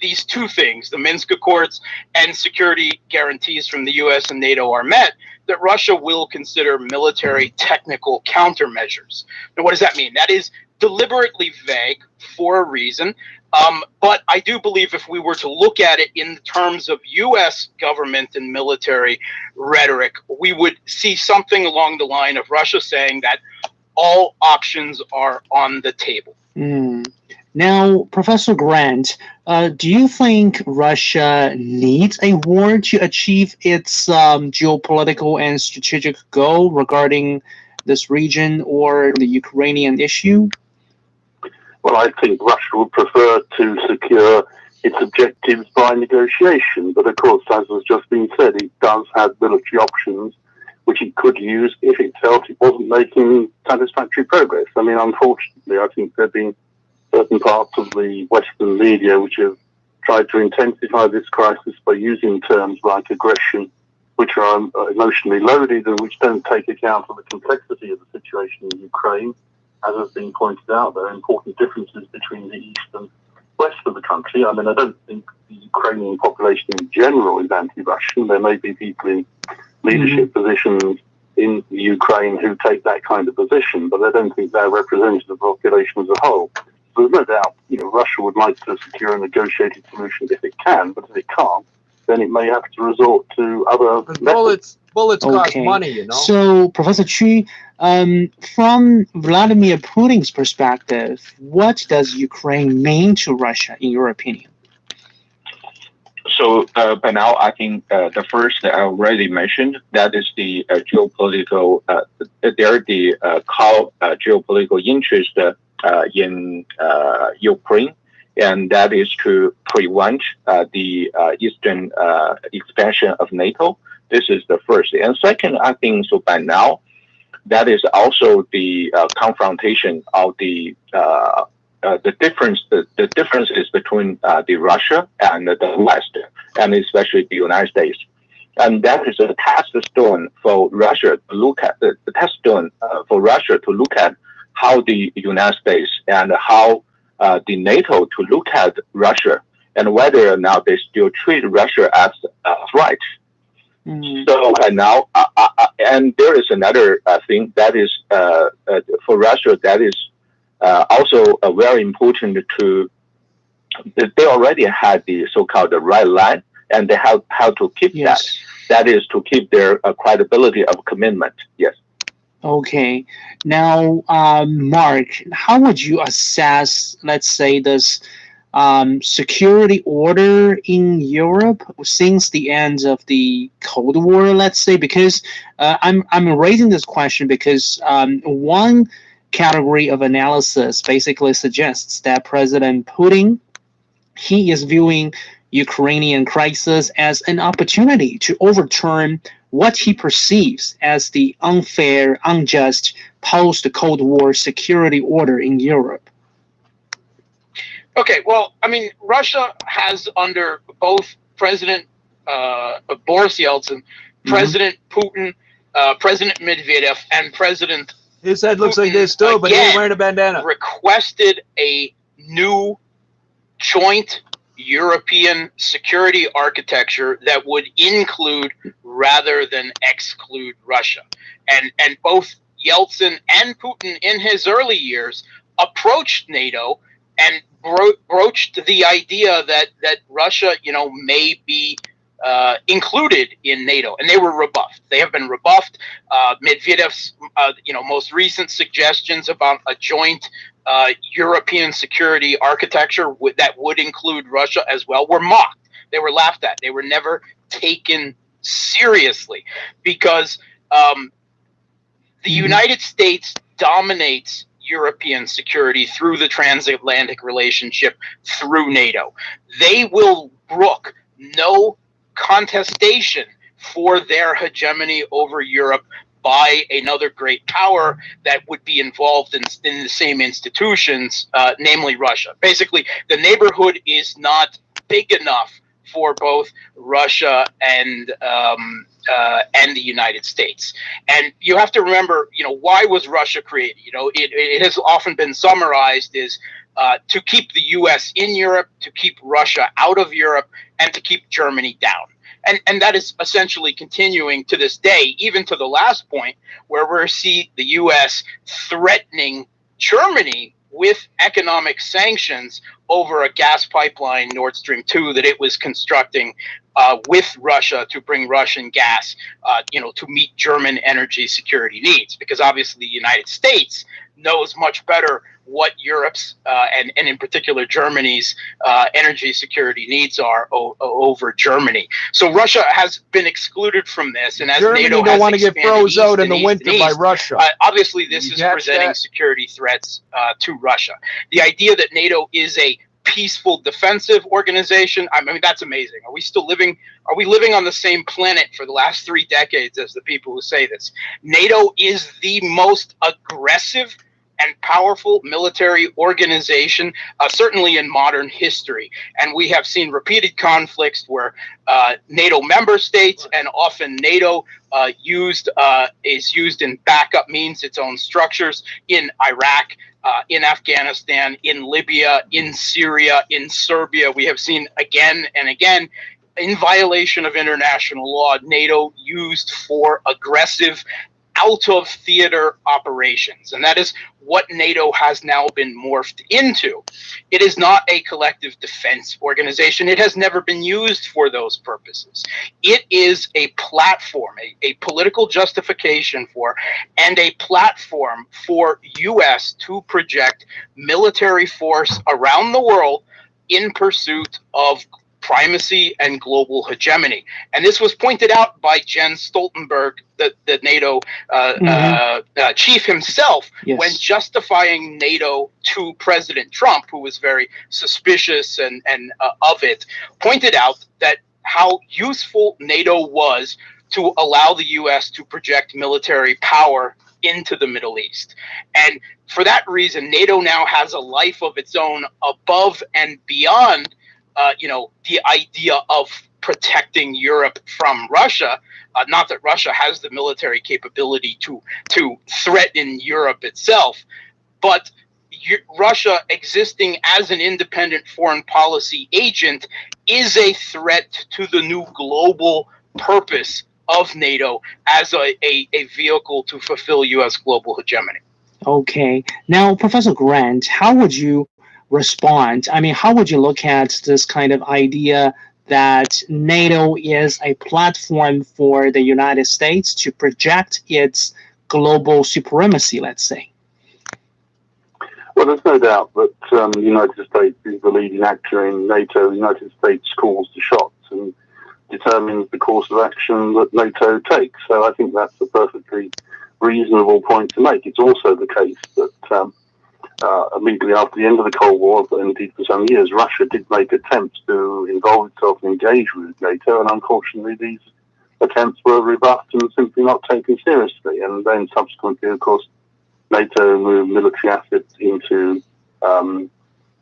these two things, the Minsk Accords and security guarantees from the U.S. and NATO, are met, that Russia will consider military technical countermeasures. Now, what does that mean? That is deliberately vague for a reason. But I do believe if we were to look at it in terms of U.S. government and military rhetoric, we would see something along the line of Russia saying that all options are on the table. Now, Professor Grant, do you think Russia needs a war to achieve its geopolitical and strategic goal regarding this region or the Ukrainian issue? Well, I think Russia would prefer to secure its objectives by negotiation. But of course, as has just been said, it does have military options which it could use if it felt it wasn't making satisfactory progress. I mean, unfortunately, I think there have been certain parts of the Western media which have tried to intensify this crisis by using terms like aggression, which are emotionally loaded and which don't take account of the complexity of the situation in Ukraine. As has been pointed out, there are important differences between the east and west of the country. I mean, I don't think the Ukrainian population in general is anti-Russian. There may be people in leadership positions in Ukraine who take that kind of position, but I don't think they're representative of the population as a whole. There's no doubt, Russia would like to secure a negotiated solution if it can, but if it can't, then it may have to resort to other methods. Bullets cost money, So, Professor Chu, from Vladimir Putin's perspective, what does Ukraine mean to Russia, in your opinion? So, by now, I think the first that I already mentioned, that is the geopolitical, they're the geopolitical interest in Ukraine, and that is to prevent the eastern expansion of NATO. This is the first. And second, I think so by now, that is also the confrontation of the difference. The differences between the Russia and the West, and especially the United States. And that is a test stone for Russia to look at the test stone for Russia to look at how the United States and how the NATO to look at Russia and whether or not they still treat Russia as a threat. So now, and there is another thing that is for Russia that is also very important to. They already had the so-called red line, and they have to keep that. That is to keep their credibility of commitment. Yes. Okay. Now, Mark, how would you assess, let's say, this security order in Europe since the end of the Cold War, let's say? Because I'm raising this question because one category of analysis basically suggests that President Putin, he is viewing Ukrainian crisis as an opportunity to overturn what he perceives as the unfair, unjust post-Cold War security order in Europe. Okay, well, I mean, Russia has under both President Boris Yeltsin, President Putin, President Medvedev, and President his head looks like this too, but he ain't wearing a bandana. Requested a new joint European security architecture that would include rather than exclude Russia. And both Yeltsin and Putin in his early years approached NATO and broached the idea that Russia, may be included in NATO, and they were rebuffed. They have been rebuffed. Medvedev's, most recent suggestions about a joint European security architecture that would include Russia as well were mocked. They were laughed at. They were never taken seriously because the United States dominates European security through the transatlantic relationship through NATO. They will brook no contestation for their hegemony over Europe by another great power that would be involved in the same institutions, namely Russia. Basically, the neighborhood is not big enough for both Russia and the United States. And you have to remember, why was Russia created? It has often been summarized as to keep the U.S. in Europe, to keep Russia out of Europe, and to keep Germany down. And that is essentially continuing to this day, even to the last point where we see the U.S. threatening Germany with economic sanctions over a gas pipeline, Nord Stream 2, that it was constructing with Russia to bring Russian gas, to meet German energy security needs. Because obviously the United States knows much better what Europe's and in particular Germany's energy security needs are over Germany. So Russia has been excluded from this, and as Germany NATO don't want to get froze out in the winter by east, Russia. Obviously, this is presenting security threats to Russia. The idea that NATO is a peaceful defensive organization, I mean, that's amazing. Are we living on the same planet for the last 3 decades as the people who say this? NATO is the most aggressive and powerful military organization, certainly in modern history. And we have seen repeated conflicts where NATO member states and often NATO is used in backup means, its own structures in Iraq, in Afghanistan, in Libya, in Syria, in Serbia. We have seen again and again, in violation of international law, NATO used for aggressive out of theater operations. And that is what NATO has now been morphed into. It is not a collective defense organization. It has never been used for those purposes. It is a platform, a political justification for, and a platform for U.S. to project military force around the world in pursuit of primacy and global hegemony. And this was pointed out by Jens Stoltenberg, the NATO chief himself, when justifying NATO to President Trump, who was very suspicious and of it, pointed out that how useful NATO was to allow the U.S. to project military power into the Middle East. And for that reason, NATO now has a life of its own above and beyond, the idea of protecting Europe from Russia. Not that Russia has the military capability to threaten Europe itself, but Russia existing as an independent foreign policy agent is a threat to the new global purpose of NATO as a vehicle to fulfill U.S. global hegemony. Okay. Now, Professor Grant, how would you respond? I mean, how would you look at this kind of idea that NATO is a platform for the United States to project its global supremacy, let's say? Well, there's no doubt that the United States is the leading actor in NATO. The United States calls the shots and determines the course of action that NATO takes. So I think that's a perfectly reasonable point to make. It's also the case that immediately after the end of the Cold War, and indeed for some years, Russia did make attempts to involve itself and engage with NATO, and unfortunately these attempts were rebuffed and simply not taken seriously. And then subsequently, of course, NATO moved military assets into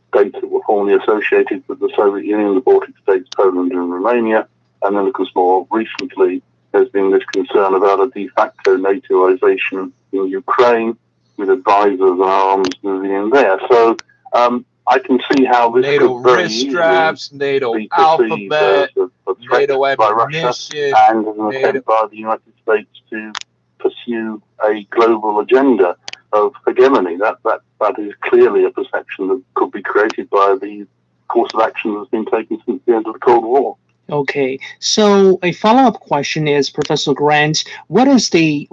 states that were formerly associated with the Soviet Union, the Baltic states, Poland and Romania. And then, of course, more recently, there's been this concern about a de facto NATOization in Ukraine, with advisors and arms moving in there. So I can see how this NATO could very wrist straps, NATO be alphabet, perceived as a threat NATO by Russia ammunition, and as an attempt by the United States to pursue a global agenda of hegemony. That is clearly a perception that could be created by the course of action that's been taken since the end of the Cold War. Okay, so a follow-up question is, Professor Grant, what is the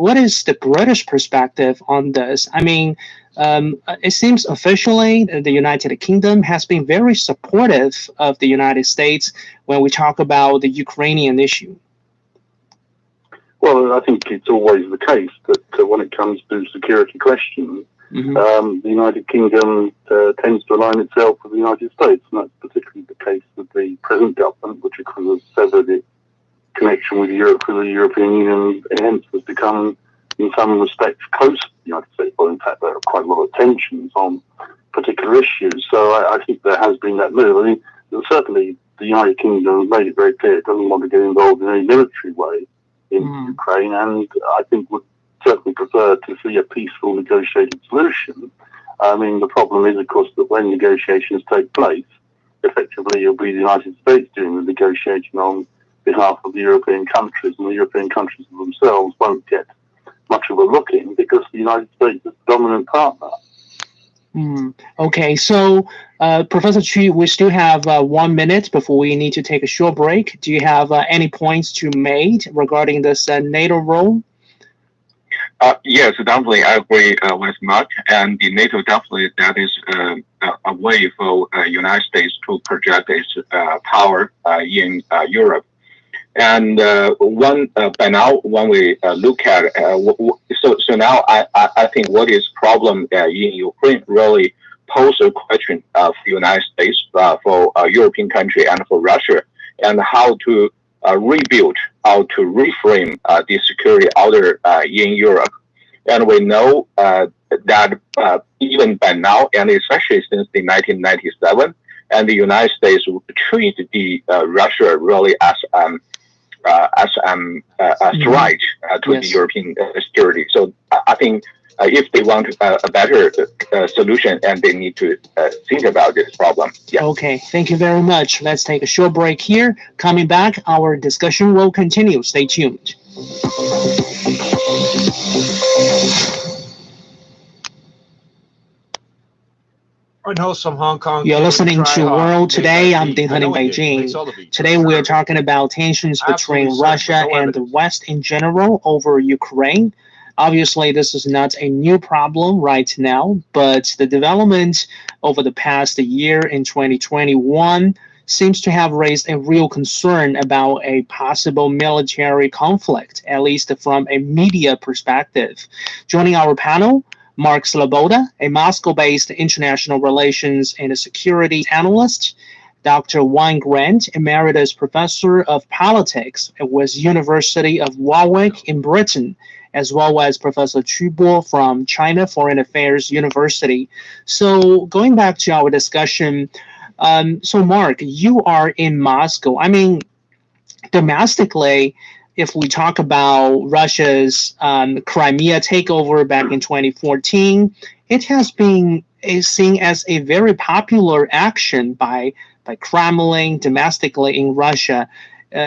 British perspective on this? I mean, it seems officially the United Kingdom has been very supportive of the United States when we talk about the Ukrainian issue. Well, I think it's always the case that when it comes to security questions, the United Kingdom tends to align itself with the United States, and that's particularly the case with the present government, which of course has severed its connection with Europe, with the European Union, and hence has become, in some respects, close to the United States. Well, in fact, there are quite a lot of tensions on particular issues, so I think there has been that move. I mean, certainly the United Kingdom has made it very clear it doesn't want to get involved in any military way in Ukraine, and I think would certainly prefer to see a peaceful negotiated solution. I mean, the problem is, of course, that when negotiations take place, effectively it'll be the United States doing the negotiation on behalf of the European countries, and the European countries themselves won't get much of a look in because the United States is the dominant partner. Okay, so Professor Chu, we still have 1 minute before we need to take a short break. Do you have any points to make regarding this NATO role? Yes, definitely. I agree with Mark. And the NATO definitely, that is a way for United States to project its power in Europe. And by now, when we look at so now I think what is problem in Ukraine really pose a question of the United States for a European country and for Russia, and how to rebuild, how to reframe the security order in Europe. And we know that even by now, and especially since the 1997, and the United States treat the Russia really as a threat to the European security. So I think if they want a better solution, and they need to think about this problem. Yeah. Okay, thank you very much. Let's take a short break here. Coming back, our discussion will continue. Stay tuned. I know some Hong Kong. You're listening to World Today. I'm Ding Han in Beijing. Today we are talking about tensions between Russia and the West in general over Ukraine. Obviously, this is not a new problem right now, but the development over the past year in 2021 seems to have raised a real concern about a possible military conflict, at least from a media perspective. Joining our panel, Mark Sloboda, a Moscow-based international relations and security analyst, Dr. Wayne Grant, Emeritus Professor of Politics with University of Warwick in Britain, as well as Professor Trippz from China Foreign Affairs University. So going back to our discussion, so Mark, you are in Moscow. I mean, domestically, if we talk about Russia's Crimea takeover back in 2014, it has been seen as a very popular action by Kremlin domestically in Russia.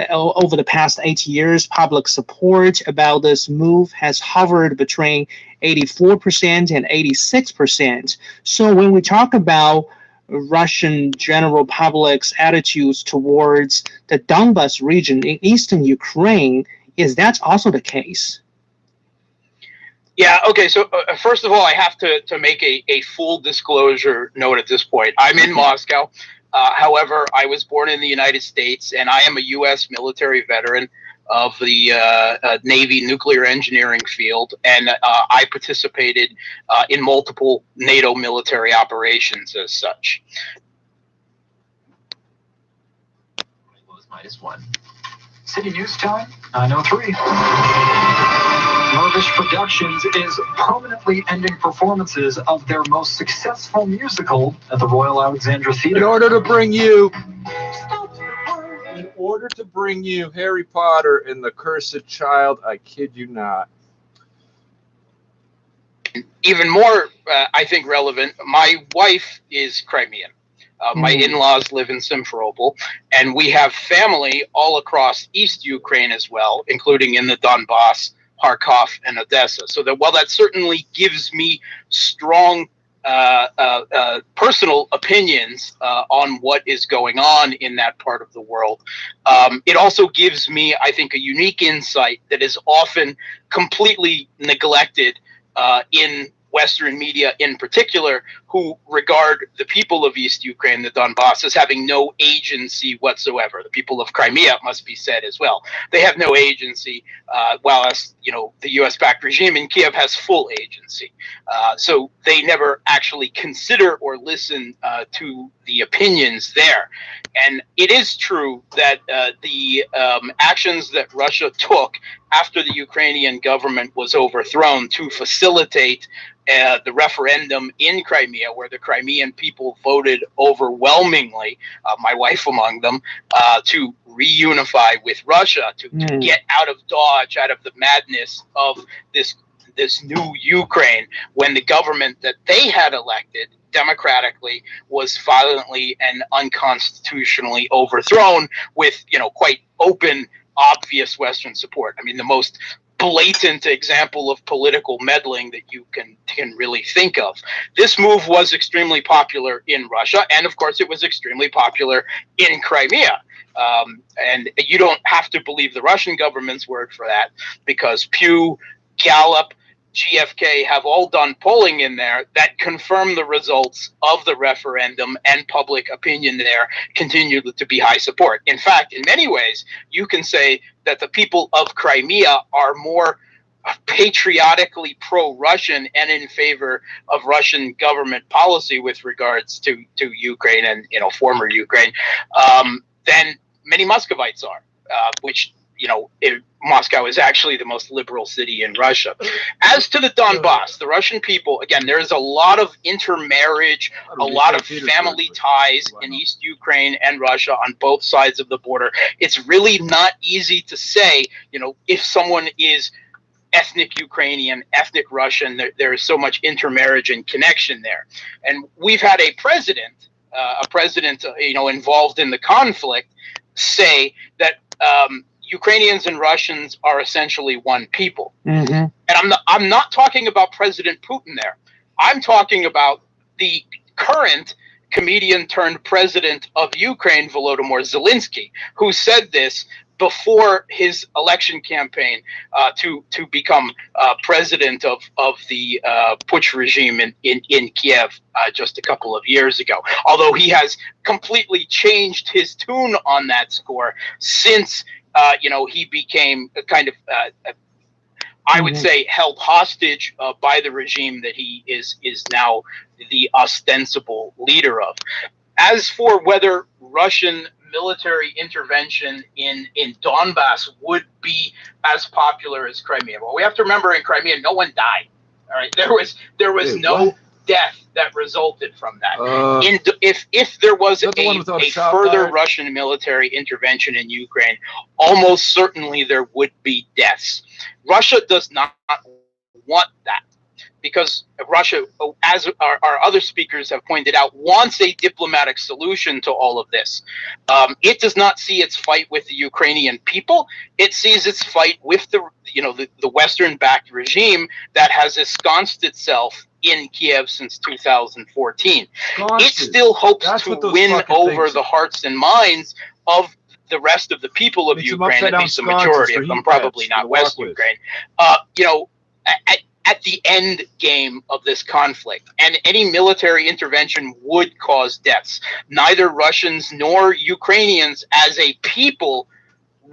Over the past 8 years, public support about this move has hovered between 84% and 86%. So when we talk about Russian general public's attitudes towards the Donbas region in eastern Ukraine, is that also the case? Yeah, okay, so first of all, I have to make a full disclosure note at this point. I'm in Moscow. However, I was born in the United States, and I am a U.S. military veteran of the Navy nuclear engineering field, and I participated in multiple NATO military operations as such. -1. City News Time, 9:03. Mervish Productions is permanently ending performances of their most successful musical at the Royal Alexandra Theatre. In order to bring you Harry Potter and the Cursed Child, I kid you not. Even more, I think, relevant, my wife is Crimean. My in-laws live in Simferopol, and we have family all across East Ukraine as well, including in the Donbass, Kharkov, and Odessa. So that while that certainly gives me strong personal opinions on what is going on in that part of the world, it also gives me, I think, a unique insight that is often completely neglected in Western media in particular, who regard the people of East Ukraine, the Donbass, as having no agency whatsoever. The people of Crimea, must be said as well. They have no agency, while the U.S.-backed regime in Kiev has full agency. So they never actually consider or listen to the opinions there. And it is true that the actions that Russia took after the Ukrainian government was overthrown to facilitate the referendum in Crimea, where the Crimean people voted overwhelmingly, my wife among them, to reunify with Russia, to get out of Dodge, out of the madness of this new Ukraine, when the government that they had elected democratically was violently and unconstitutionally overthrown with, quite open, obvious Western support. I mean, the most blatant example of political meddling that you can really think of. This move was extremely popular in Russia, and of course it was extremely popular in Crimea. And you don't have to believe the Russian government's word for that, because Pew, Gallup, GFK have all done polling in there that confirm the results of the referendum, and public opinion there continued to be high support. In fact, in many ways, you can say that the people of Crimea are more patriotically pro-Russian and in favor of Russian government policy with regards to Ukraine and former Ukraine than many Muscovites are, which Moscow is actually the most liberal city in Russia. As to the Donbass, the Russian people, again, there is a lot of intermarriage, a lot of family ties in East Ukraine and Russia on both sides of the border. It's really not easy to say, if someone is ethnic Ukrainian, ethnic Russian, there is so much intermarriage and connection there. And we've had a president, involved in the conflict, say that Ukrainians and Russians are essentially one people. And I'm not talking about President Putin there. I'm talking about the current comedian turned president of Ukraine, Volodymyr Zelensky, who said this before his election campaign to become president of the putsch regime in Kiev just a couple of years ago. Although he has completely changed his tune on that score since he became a kind of I would say held hostage by the regime that he is now the ostensible leader of. As for whether Russian military intervention in Donbass would be as popular as Crimea, well, we have to remember in Crimea no one died. All right, there was no death that resulted from that. If there was a further Russian military intervention in Ukraine, almost certainly there would be deaths. Russia does not want that, because Russia, as our other speakers have pointed out, wants a diplomatic solution to all of this. It does not see its fight with the Ukrainian people. It sees its fight with the Western-backed regime that has ensconced itself in Kiev since 2014. It still hopes to win over the hearts and minds of the rest of the people of Ukraine, at least the majority of them, probably not West Ukraine. At the end game of this conflict, and any military intervention would cause deaths. Neither Russians nor Ukrainians as a people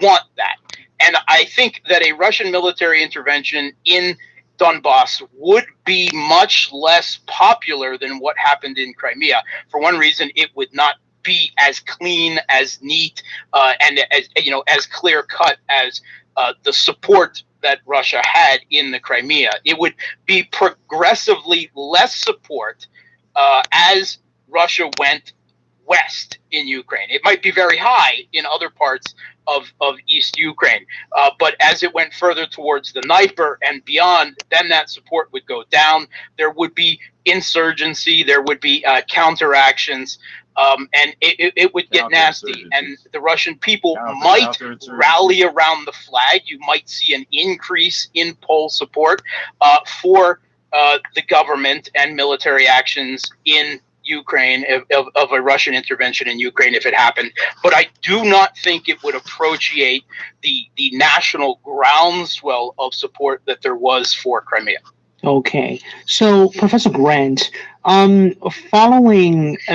want that. And I think that a Russian military intervention in Donbass would be much less popular than what happened in Crimea. For one reason, it would not be as clean, as neat, and as clear cut as the support that Russia had in the Crimea. It would be progressively less support as Russia went west in Ukraine. It might be very high in other parts of East Ukraine, but as it went further towards the Dnieper and beyond, then that support would go down. There would be insurgency, there would be counteractions, and it would get nasty, and the Russian people might rally around the flag. You might see an increase in poll support for the government and military actions in Ukraine, of a Russian intervention in Ukraine if it happened. But I do not think it would appropriate the national groundswell of support that there was for Crimea. Okay, so Professor Grant,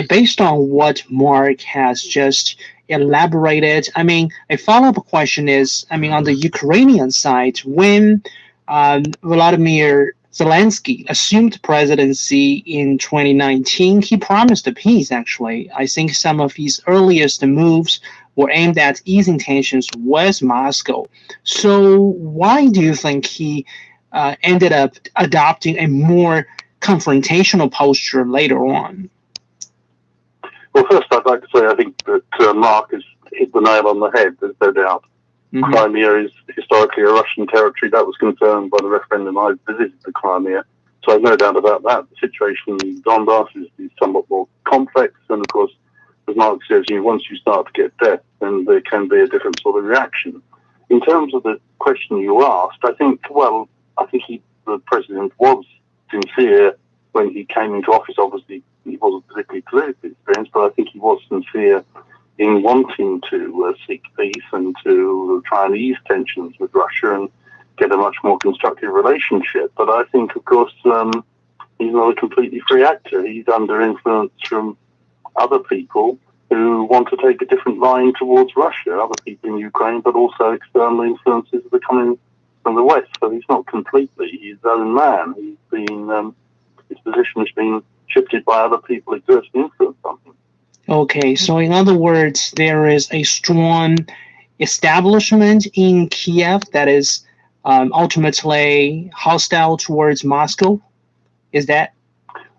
based on what Mark has just elaborated, I mean, a follow-up question is, I mean, on the Ukrainian side, when Vladimir Zelensky assumed presidency in 2019, he promised peace, actually. I think some of his earliest moves were aimed at easing tensions with Moscow. So why do you think he ended up adopting a more confrontational posture later on? Well, first, I'd like to say I think that Mark has hit the nail on the head, there's no doubt. Mm-hmm. Crimea is historically a Russian territory. That was confirmed by the referendum. I visited the Crimea, so I've no doubt about that. The situation in Donbass is somewhat more complex, and of course, as Mark says, once you start to get death, then there can be a different sort of reaction. In terms of the question you asked, I think the president was sincere when he came into office. Obviously, he wasn't particularly politically experienced, but I think he was sincere in wanting to seek peace and to try and ease tensions with Russia and get a much more constructive relationship. But I think, of course, he's not a completely free actor. He's under influence from other people who want to take a different line towards Russia, other people in Ukraine, but also external influences that are coming from the West. So he's not completely his own man. He's been, his position has been shifted by other people exerting influence on him. Okay, so in other words, there is a strong establishment in Kiev that is ultimately hostile towards Moscow. Is that?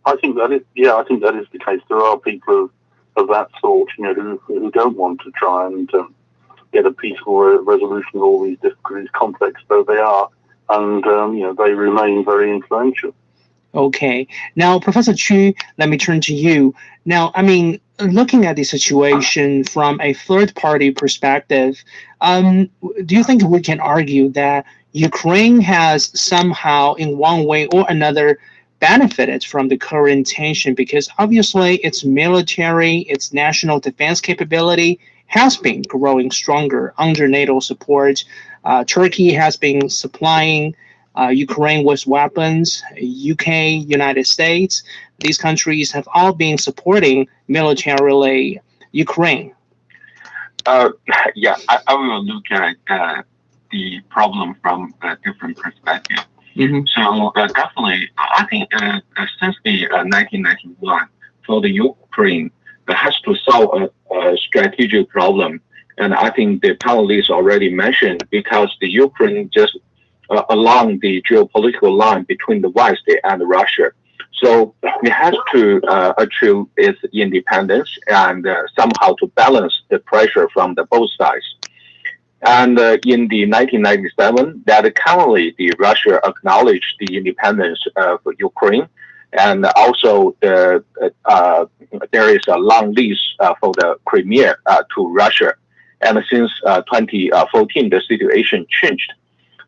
I think that is. Yeah, I think that is the case. There are people of that sort, who don't want to try and get a peaceful resolution of all these difficulties, complex though they are, and they remain very influential. Okay. Now, Professor Chu, let me turn to you. Now, I mean, looking at the situation from a third-party perspective, do you think we can argue that Ukraine has somehow, in one way or another, benefited from the current tension? Because obviously its military, its national defense capability, has been growing stronger under NATO support. Turkey has been supplying Ukraine with weapons. UK, United States, these countries have all been supporting militarily Ukraine. Yeah, I will look at the problem from a different perspective. So definitely, I think since the 1991, for the Ukraine, it has to solve a strategic problem. And I think the panelists already mentioned, because the Ukraine just along the geopolitical line between the West and Russia. So it has to achieve its independence and somehow to balance the pressure from the both sides. And in the 1997, that currently the Russia acknowledged the independence of Ukraine, and also there is a long lease for the Crimea to Russia. And since 2014, the situation changed.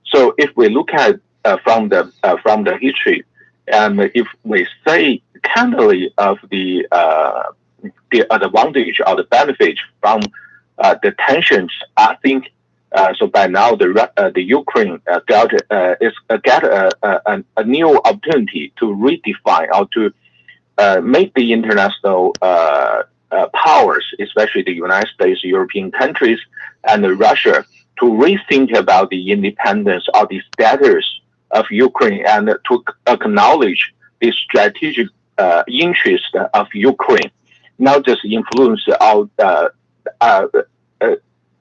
So if we look at from the history, and if we say candidly of the advantage or the benefit from the tensions, I think so. By now, the Ukraine got a new opportunity to redefine or to make the international powers, especially the United States, European countries, and Russia, to rethink about the independence or the status of Ukraine and to acknowledge the strategic interest of Ukraine, not just influence our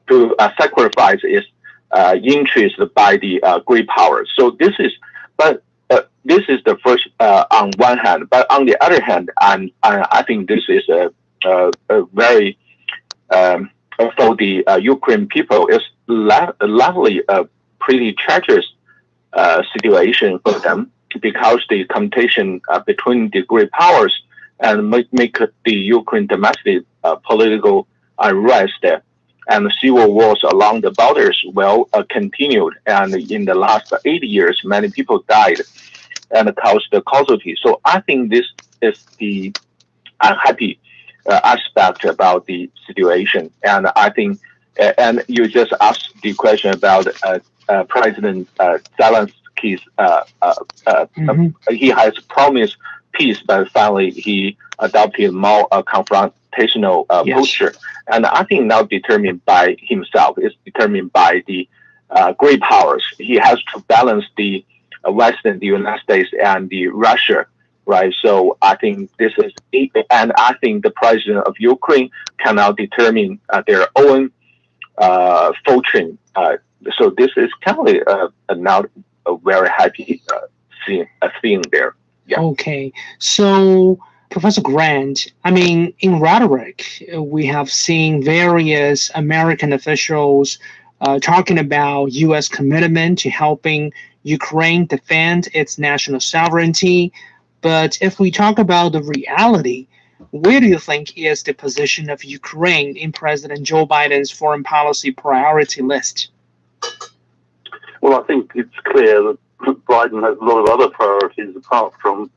to sacrifice its interest by the great powers. So this is, this is the first on one hand. But on the other hand, I think this is a very for the Ukraine people, it's lovely, pretty treacherous situation for them, because the competition between the great powers and make the Ukraine domestic political unrest and civil wars along the borders continued. And in the last 8 years, many people died and caused the casualty. So I think this is the unhappy aspect about the situation. And I think, and you just asked the question about President Zelensky's, he has promised peace, but finally he adopted more confrontational posture. And I think not determined by himself, it's determined by the great powers. He has to balance the Western, the United States, and the Russia, right? So I think this is, and I think the president of Ukraine cannot determine their own fortune. So this is kind of not a very happy thing there. Yeah. Okay, so Professor Grant, I mean, in rhetoric, we have seen various American officials talking about U.S. commitment to helping Ukraine defend its national sovereignty. But if we talk about the reality, where do you think is the position of Ukraine in President Joe Biden's foreign policy priority list? Well, I think it's clear that Biden has a lot of other priorities apart from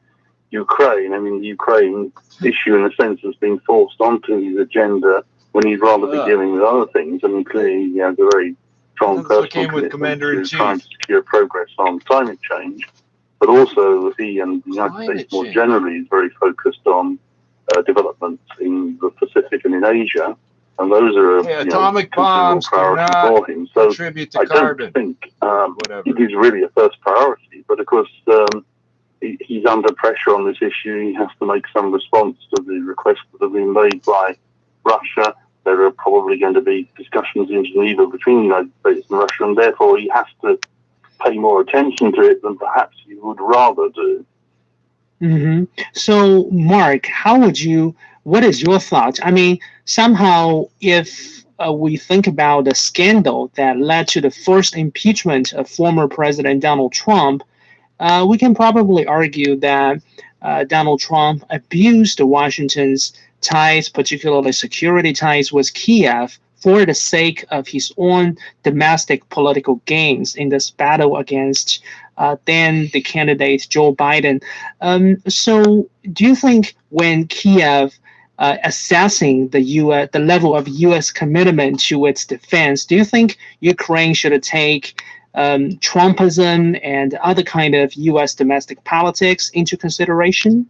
Ukraine. I mean, the Ukraine issue, in a sense, has been forced onto his agenda when he'd rather be dealing with other things. I mean, clearly he has a very strong personal commitment to trying to secure progress on climate change, but also he and the United States more generally is very focused on developments in the Pacific and in Asia, and those are atomic bombs priority for him. So I don't think it is really a first priority, but of course he's under pressure on this issue. He has to make some response to the requests that have been made by Russia. There are probably going to be discussions in Geneva between the United States and Russia, and therefore he has to pay more attention to it than perhaps he would rather do. So, Mark, what is your thought? I mean, somehow, if we think about the scandal that led to the first impeachment of former President Donald Trump, we can probably argue that Donald Trump abused Washington's ties, particularly security ties with Kiev, for the sake of his own domestic political gains in this battle against then the candidate Joe Biden. So do you think when Kiev assessing the level of U.S. commitment to its defense, do you think Ukraine should take Trumpism and other kind of U.S. domestic politics into consideration?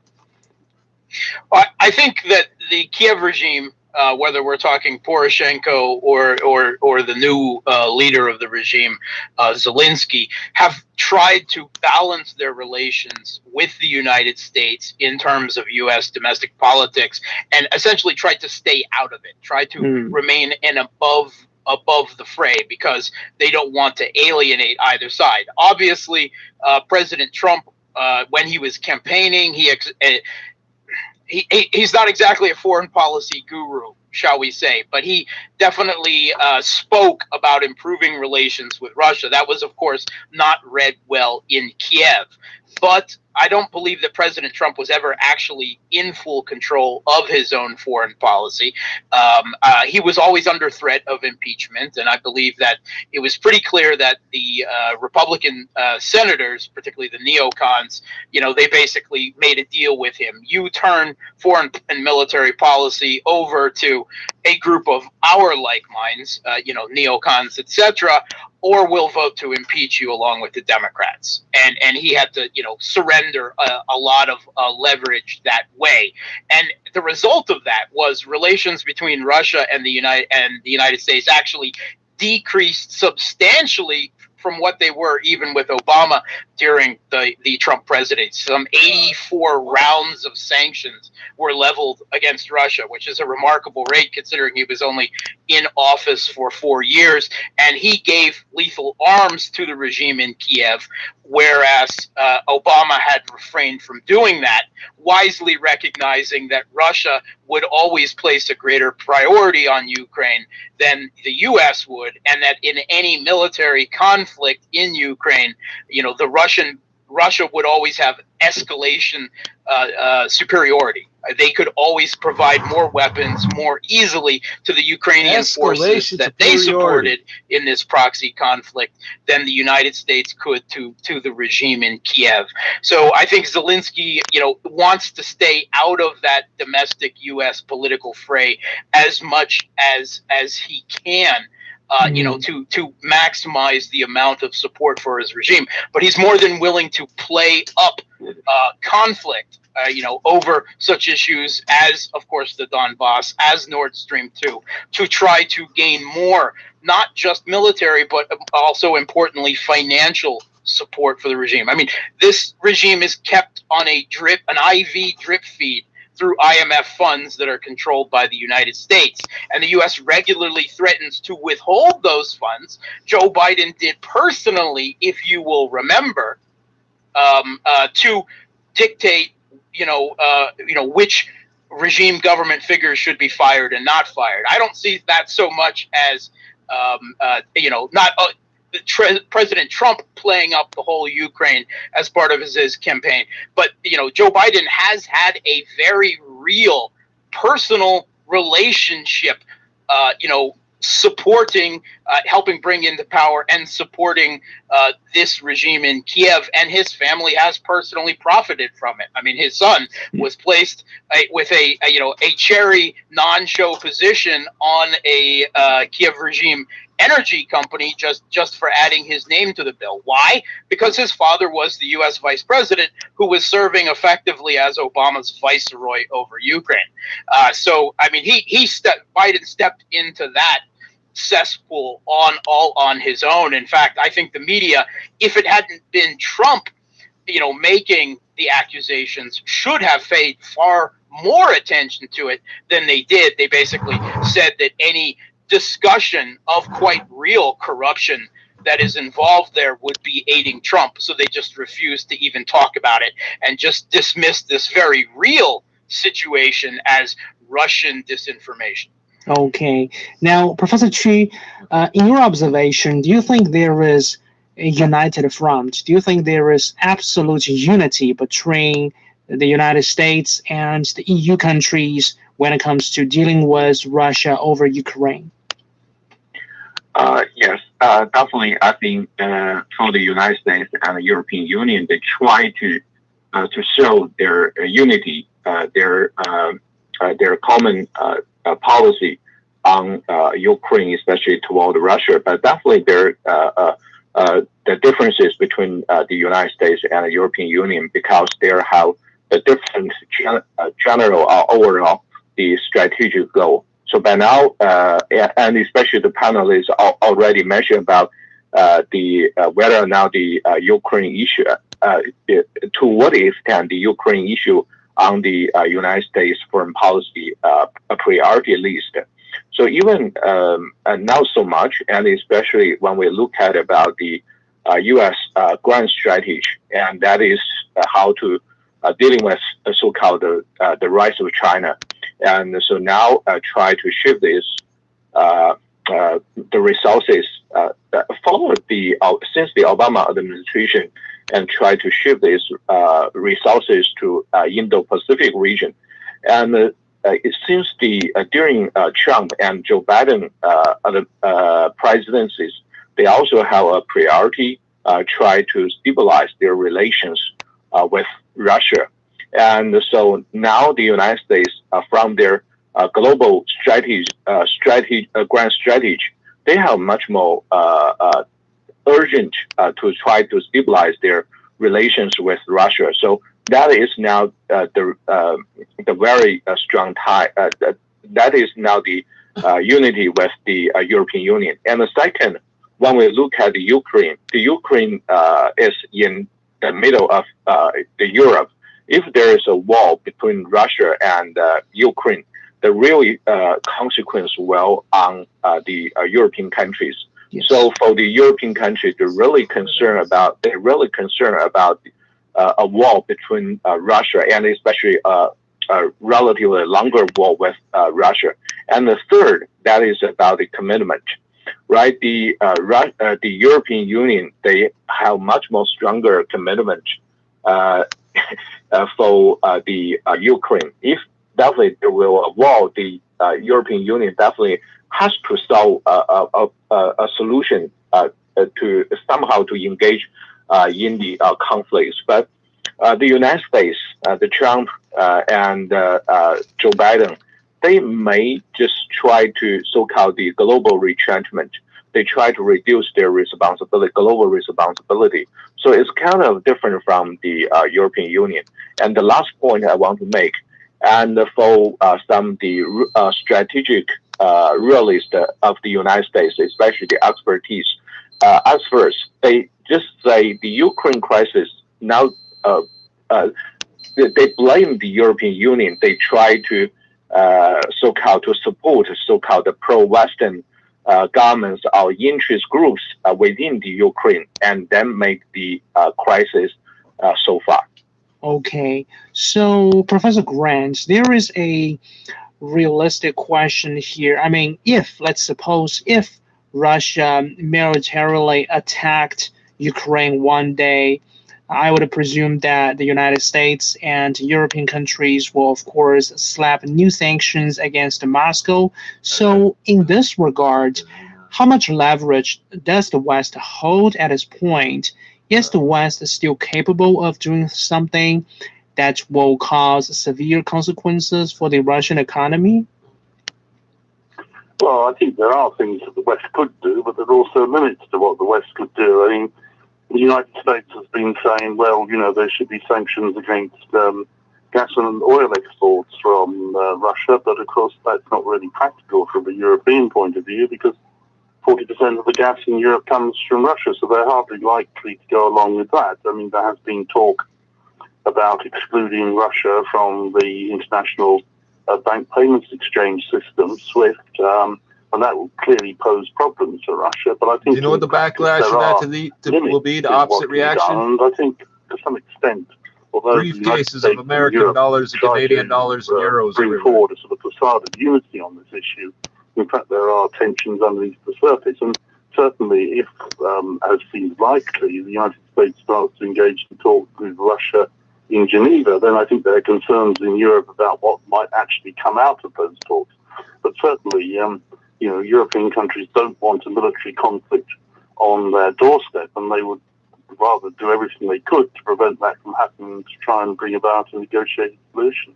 I think that the Kiev regime, whether we're talking Poroshenko or the new leader of the regime, Zelensky, have tried to balance their relations with the United States in terms of U.S. domestic politics, and essentially tried to stay out of it, try to remain above the fray, because they don't want to alienate either side. Obviously, President Trump, when he was campaigning, he's not exactly a foreign policy guru, shall we say, but he definitely spoke about improving relations with Russia. That was, of course, not read well in Kiev. But I don't believe that President Trump was ever actually in full control of his own foreign policy. He was always under threat of impeachment, and I believe that it was pretty clear that the Republican senators, particularly the neocons, they basically made a deal with him. You turn foreign and military policy over to a group of our like minds, neocons, etc., or we'll vote to impeach you along with the Democrats. And he had to, surrender a lot of leverage that way. And the result of that was relations between Russia and the United States actually decreased substantially from what they were even with Obama during the Trump presidency. Some 84 rounds of sanctions were leveled against Russia, which is a remarkable rate considering he was only in office for 4 years. And he gave lethal arms to the regime in Kiev, whereas Obama had refrained from doing that, wisely recognizing that Russia would always place a greater priority on Ukraine than the U.S. would, and that in any military conflict in Ukraine, Russia would always have escalation superiority. They could always provide more weapons more easily to the Ukrainian forces that they supported in this proxy conflict than the United States could to the regime in Kiev. So I think Zelensky, wants to stay out of that domestic U.S. political fray as much as he can. To maximize the amount of support for his regime. But he's more than willing to play up conflict, over such issues as, of course, the Donbass, as Nord Stream 2, to try to gain more, not just military, but also, importantly, financial support for the regime. I mean, this regime is kept on an IV drip feed through IMF funds that are controlled by the United States. And the U.S. regularly threatens to withhold those funds. Joe Biden did personally, if you will remember, to dictate, which regime government figures should be fired and not fired. I don't see that so much as, President Trump playing up the whole Ukraine as part of his campaign. But, Joe Biden has had a very real personal relationship, supporting, helping bring into power and supporting this regime in Kiev, and his family has personally profited from it. I mean, his son was placed with a cherry non-show position on a Kiev regime energy company just for adding his name to the bill. Why? Because his father was the U.S. vice president who was serving effectively as Obama's viceroy over Ukraine. So, I mean, Biden stepped into that cesspool all on his own. In fact, I think the media, if it hadn't been Trump, making the accusations, should have paid far more attention to it than they did. They basically said that any discussion of quite real corruption that is involved there would be aiding Trump. So they just refused to even talk about it and just dismissed this very real situation as Russian disinformation. Okay. Now, Professor Chu, in your observation, do you think there is a united front? Do you think there is absolute unity between the United States and the EU countries when it comes to dealing with Russia over Ukraine? Yes, definitely. I think for the United States and the European Union, they try to show their unity, their their common policy on Ukraine, especially toward Russia. But definitely the differences between the United States and the European Union, because they have a different general or overall the strategic goal. So by now, and especially the panelists already mentioned about the whether or not the Ukraine issue, to what extent the Ukraine issue on the United States foreign policy a priority list. So even not so much, and especially when we look at about the U.S. grand strategy, and that is how to dealing with so-called the rise of China, and so now try to shift this the resources followed since the Obama administration, and try to shift these resources to Indo-Pacific region, and it seems during Trump and Joe Biden presidencies, they also have a priority try to stabilize their relations with Russia, and so now the United States from their global grand strategy, they have much more urgent to try to stabilize their relations with Russia. So that is now the very strong tie. That is now the unity with the European Union. And the second, when we look at the Ukraine is in the middle of the Europe. If there is a war between Russia and Ukraine, the really consequence will on the European countries. Yes. So for the European countries, they're really concerned about a war between Russia, and especially a relatively longer war with Russia. And the third, that is about the commitment, right? The European Union, they have much more stronger commitment for the Ukraine. If definitely there will a war, the European Union definitely has to solve a solution to somehow to engage in the conflicts. But the United States, the Trump and Joe Biden, they may just try to so-called the global retrenchment. They try to reduce their global responsibility. So it's kind of different from the European Union. And the last point I want to make, and for some the strategic realists of the United States, especially the expertise, experts, they just say the Ukraine crisis now. They blame the European Union. They try to so-called to support so-called pro-Western governments or interest groups within the Ukraine, and then make the crisis so far. Okay, so Professor Grant, there is a realistic question here. I mean, let's suppose if Russia militarily attacked Ukraine one day, I would presume that the United States and European countries will, of course, slap new sanctions against Moscow. So in this regard, how much leverage does the West hold at this point? Is the West still capable of doing something that will cause severe consequences for the Russian economy? Well, I think there are things that the West could do, but there are also limits to what the West could do. I mean, the United States has been saying, well, there should be sanctions against gas and oil exports from Russia, but of course that's not really practical from a European point of view, because 40% of the gas in Europe comes from Russia, so they're hardly likely to go along with that. I mean, there has been talk about excluding Russia from the International Bank Payments Exchange System, SWIFT, and that will clearly pose problems for Russia. But I think you know what the backlash of that will be, the opposite reaction? And I think to some extent, although briefcases of American dollars and Canadian dollars and euros bring forward a sort of facade of unity on this issue, in fact there are tensions underneath the surface. And certainly if, as seems likely, the United States starts to engage in talks with Russia in Geneva, then I think there are concerns in Europe about what might actually come out of those talks. But certainly, European countries don't want a military conflict on their doorstep, and they would rather do everything they could to prevent that from happening, to try and bring about a negotiated solution.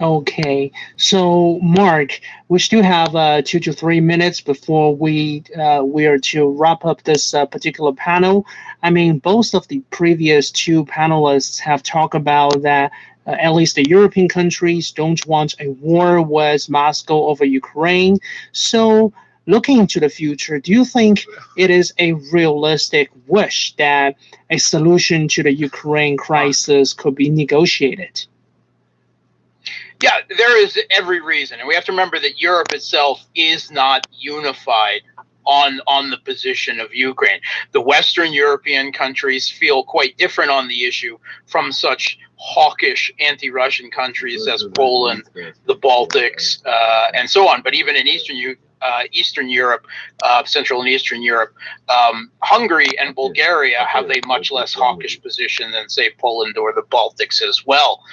Okay, so Mark, we still have 2 to 3 minutes before we are to wrap up this particular panel. I mean, both of the previous two panelists have talked about that at least the European countries don't want a war with Moscow over Ukraine. So, looking into the future, do you think it is a realistic wish that a solution to the Ukraine crisis could be negotiated? Yeah, there is every reason. And we have to remember that Europe itself is not unified on the position of Ukraine. The Western European countries feel quite different on the issue from such hawkish anti-Russian countries as Poland, the Baltics, and so on. But even in Eastern Europe, Central and Eastern Europe, Hungary and Bulgaria have a much less hawkish position than, say, Poland or the Baltics as well.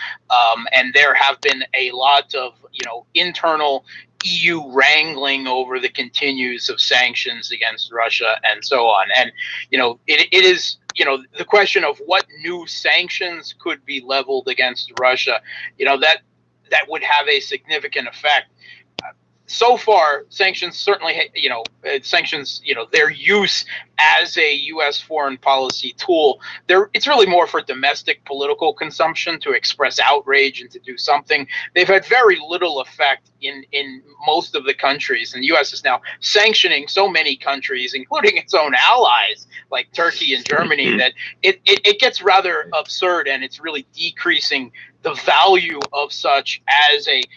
And there have been a lot of, internal EU wrangling over the continues of sanctions against Russia and so on. And, it is, the question of what new sanctions could be leveled against Russia, that would have a significant effect. So far, sanctions certainly, their use as a U.S. foreign policy tool, it's really more for domestic political consumption, to express outrage and to do something. They've had very little effect in most of the countries, and the U.S. is now sanctioning so many countries, including its own allies like Turkey and Germany, that it gets rather absurd, and it's really decreasing the value of such as it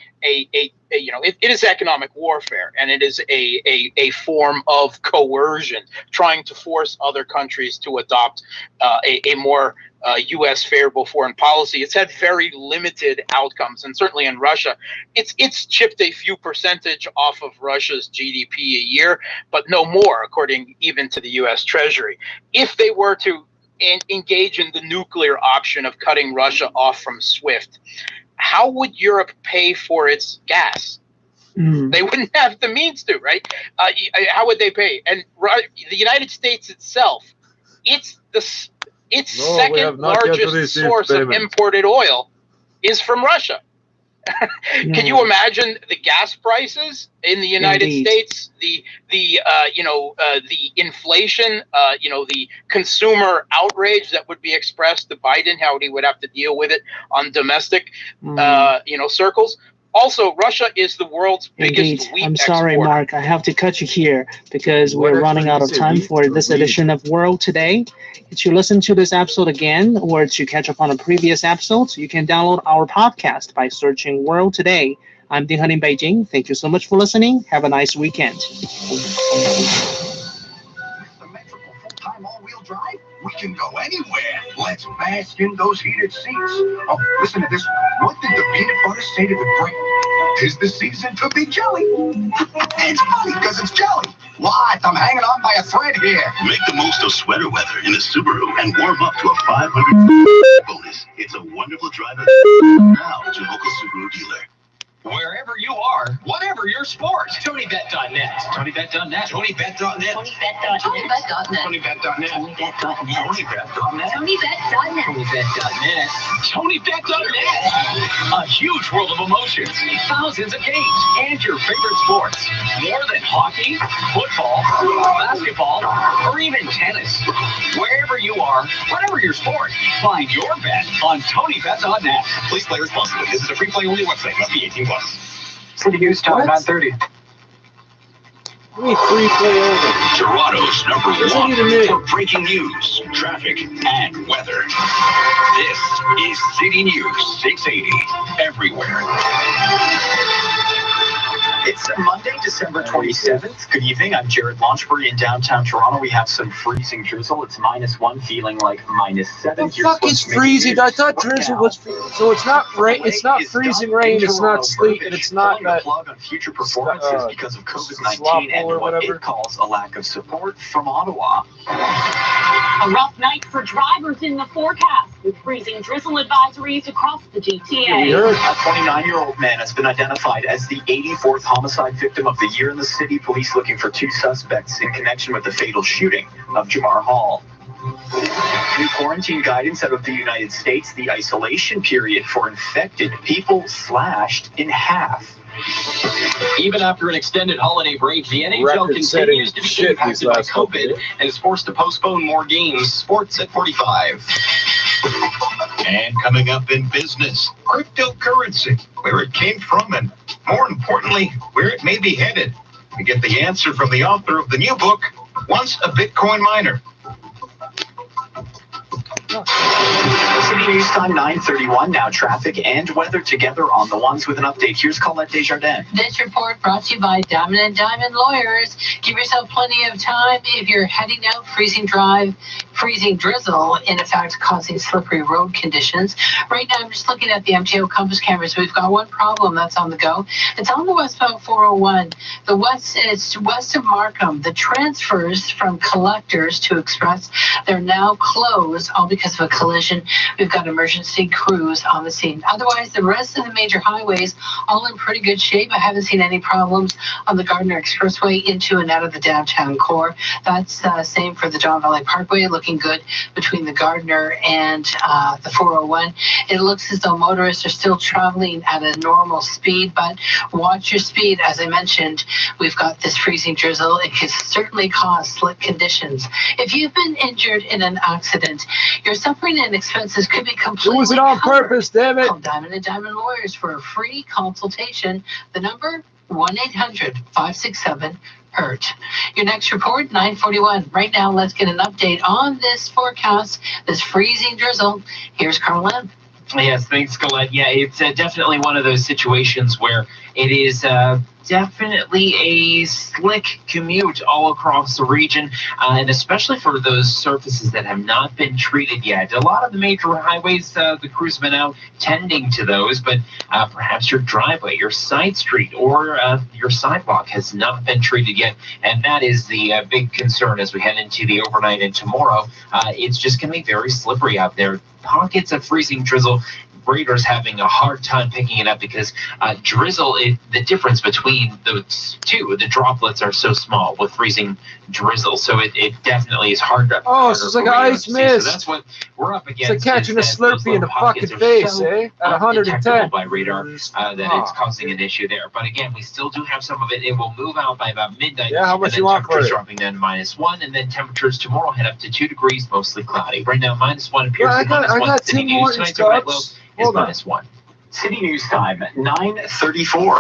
is economic warfare, and it is a form of coercion, trying to force other countries to adopt a more U.S. favorable foreign policy. It's had very limited outcomes, and certainly in Russia, it's chipped a few percentage off of Russia's GDP a year, but no more, according even to the U.S. Treasury. If they were to engage in the nuclear option of cutting Russia off from SWIFT, how would Europe pay for its gas? They wouldn't have the means to, right? How would they pay? And the United States itself, its second largest source of imported oil is from Russia. Can you imagine the gas prices in the United States, the inflation, the consumer outrage that would be expressed to Biden, how he would have to deal with it on domestic, circles? Also, Russia is the world's biggest wheat I'm sorry, exporter. Mark. I have to cut you here because we're running out of time for this edition of World Today. To listen to this episode again or to catch up on a previous episode, you can download our podcast by searching World Today. I'm Ding Han in Beijing. Thank you so much for listening. Have a nice weekend. Full-time all-wheel drive? We can go anywhere. Let's bask in those heated seats. Oh, listen to this one. What did the peanut butter say to the grape? 'Tis the season to be jelly. It's funny because it's jelly. What? I'm hanging on by a thread here. Make the most of sweater weather in a Subaru and warm up to a 500 bonus. It's a wonderful drive now to local Subaru dealer. Wherever you are, whatever your sport. TonyBet.net. TonyBet.net. TonyBet.net. TonyBet.net. TonyBet.net. TonyBet.net. TonyBet.net. TonyBet.net. TonyBet.net. TonyBet.net. A huge world of emotions, thousands of games, and your favorite sports. More than hockey, football, basketball, or even tennis. Wherever you are, whatever your sport, find your bet on TonyBet.net. Please play responsibly. This is a free play only website. Must be 18+. City News Time, 9:30. Free play only. Toronto's #1 for breaking news, traffic, and weather. This is City News 680 everywhere. It's Monday, December 27th. Good evening. I'm Jared Launchbury in downtown Toronto. We have some freezing drizzle. It's -1, feeling like -7. The fuck is freezing? I thought drizzle was so it's not rain. It's not freezing rain. It's not sleet, and it's not that. Plug on future performances because of COVID-19 and what it calls a lack of support from Ottawa. A rough night for drivers in the forecast, with freezing drizzle advisories across the GTA. A 29-year-old man has been identified as the 84th homicide victim of the year in the city. Police looking for 2 suspects in connection with the fatal shooting of Jamar Hall. New quarantine guidance out of the United States, the isolation period for infected people slashed in half. Even after an extended holiday break, the NHL continues to be impacted by COVID and is forced to postpone more games. Sports at 45. And coming up in business, cryptocurrency, where it came from and, more importantly, where it may be headed. We get the answer from the author of the new book, Once a Bitcoin Miner. City News Time 9:31. Now traffic and weather together on the ones with an update. Here's Colette Desjardins. This report brought to you by Diamond and Diamond Lawyers. Give yourself plenty of time if you're heading out. Freezing drizzle, in effect, causing slippery road conditions. Right now, I'm just looking at the MTO compass cameras. We've got one problem that's on the go. It's on the westbound 401. It's west of Markham. The transfers from collectors to express, they're now closed, all because of a collision. We've got emergency crews on the scene. Otherwise, the rest of the major highways all in pretty good shape. I haven't seen any problems on the Gardner Expressway into and out of the downtown core. That's same for the Don Valley Parkway, looking good between the Gardner and the 401. It looks as though motorists are still traveling at a normal speed, but watch your speed. As I mentioned, we've got this freezing drizzle. It can certainly cause slip conditions. If you've been injured in an accident, your suffering and expenses could be completely Was it on purpose, damn it? Call Diamond and Diamond Lawyers for a free consultation. The number 1-800-567-HURT. Your next report 9:41. Right now, let's get an update on this forecast, this freezing drizzle. Here's Carlin. Yes, thanks, Colette. Yeah, it's definitely one of those situations where it is definitely a slick commute all across the region, and especially for those surfaces that have not been treated yet. A lot of the major highways, the crews have been out tending to those, but perhaps your driveway, your side street, or your sidewalk has not been treated yet, and that is the big concern as we head into the overnight and tomorrow. It's just going to be very slippery out there. Pockets of freezing drizzle. Raiders having a hard time picking it up because drizzle, the difference between those two, the droplets are so small with freezing drizzle, so it definitely is hard to. Oh, so it's like an ice mist. So that's what we're up against. It's like catching a Slurpee in the fucking face, eh? At 110. By radar, that it's causing an issue there. But again, we still do have some of it. It will move out by about midnight. Yeah, how much you want for it? Dropping down to -1, and then temperatures tomorrow head up to 2 degrees, mostly cloudy. Right now, -1 appears to -1. I got Tim Hortons cups. Is -1. City News Time 9:34.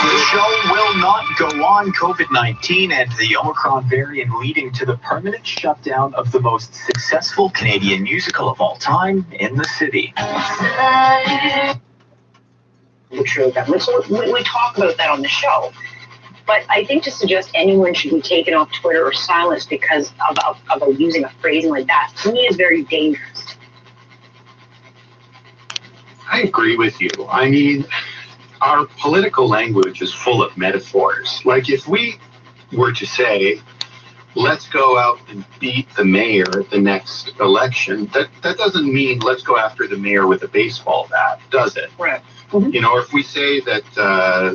The show will not go on. COVID-19 and the Omicron variant leading to the permanent shutdown of the most successful Canadian musical of all time in the city. True, we talk about that on the show. But I think to suggest anyone should be taken off Twitter or silenced because of using a phrasing like that, to me, is very dangerous. I agree with you. I mean, our political language is full of metaphors. Like if we were to say, let's go out and beat the mayor the next election, that doesn't mean let's go after the mayor with a baseball bat, does it? Right. Mm-hmm. You know, or if we say that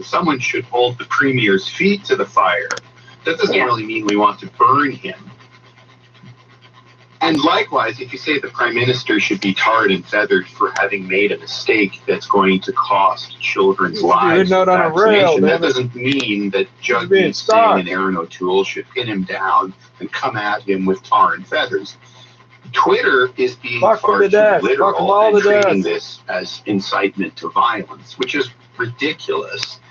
someone should hold the premier's feet to the fire, that doesn't really mean we want to burn him. And likewise, if you say the prime minister should be tarred and feathered for having made a mistake that's going to cost children's lives, not on a rail, that doesn't mean that Jugby Singh and Aaron O'Toole should pin him down and come at him with tar and feathers. Twitter is being far too literal and treating this as incitement to violence, which is ridiculous.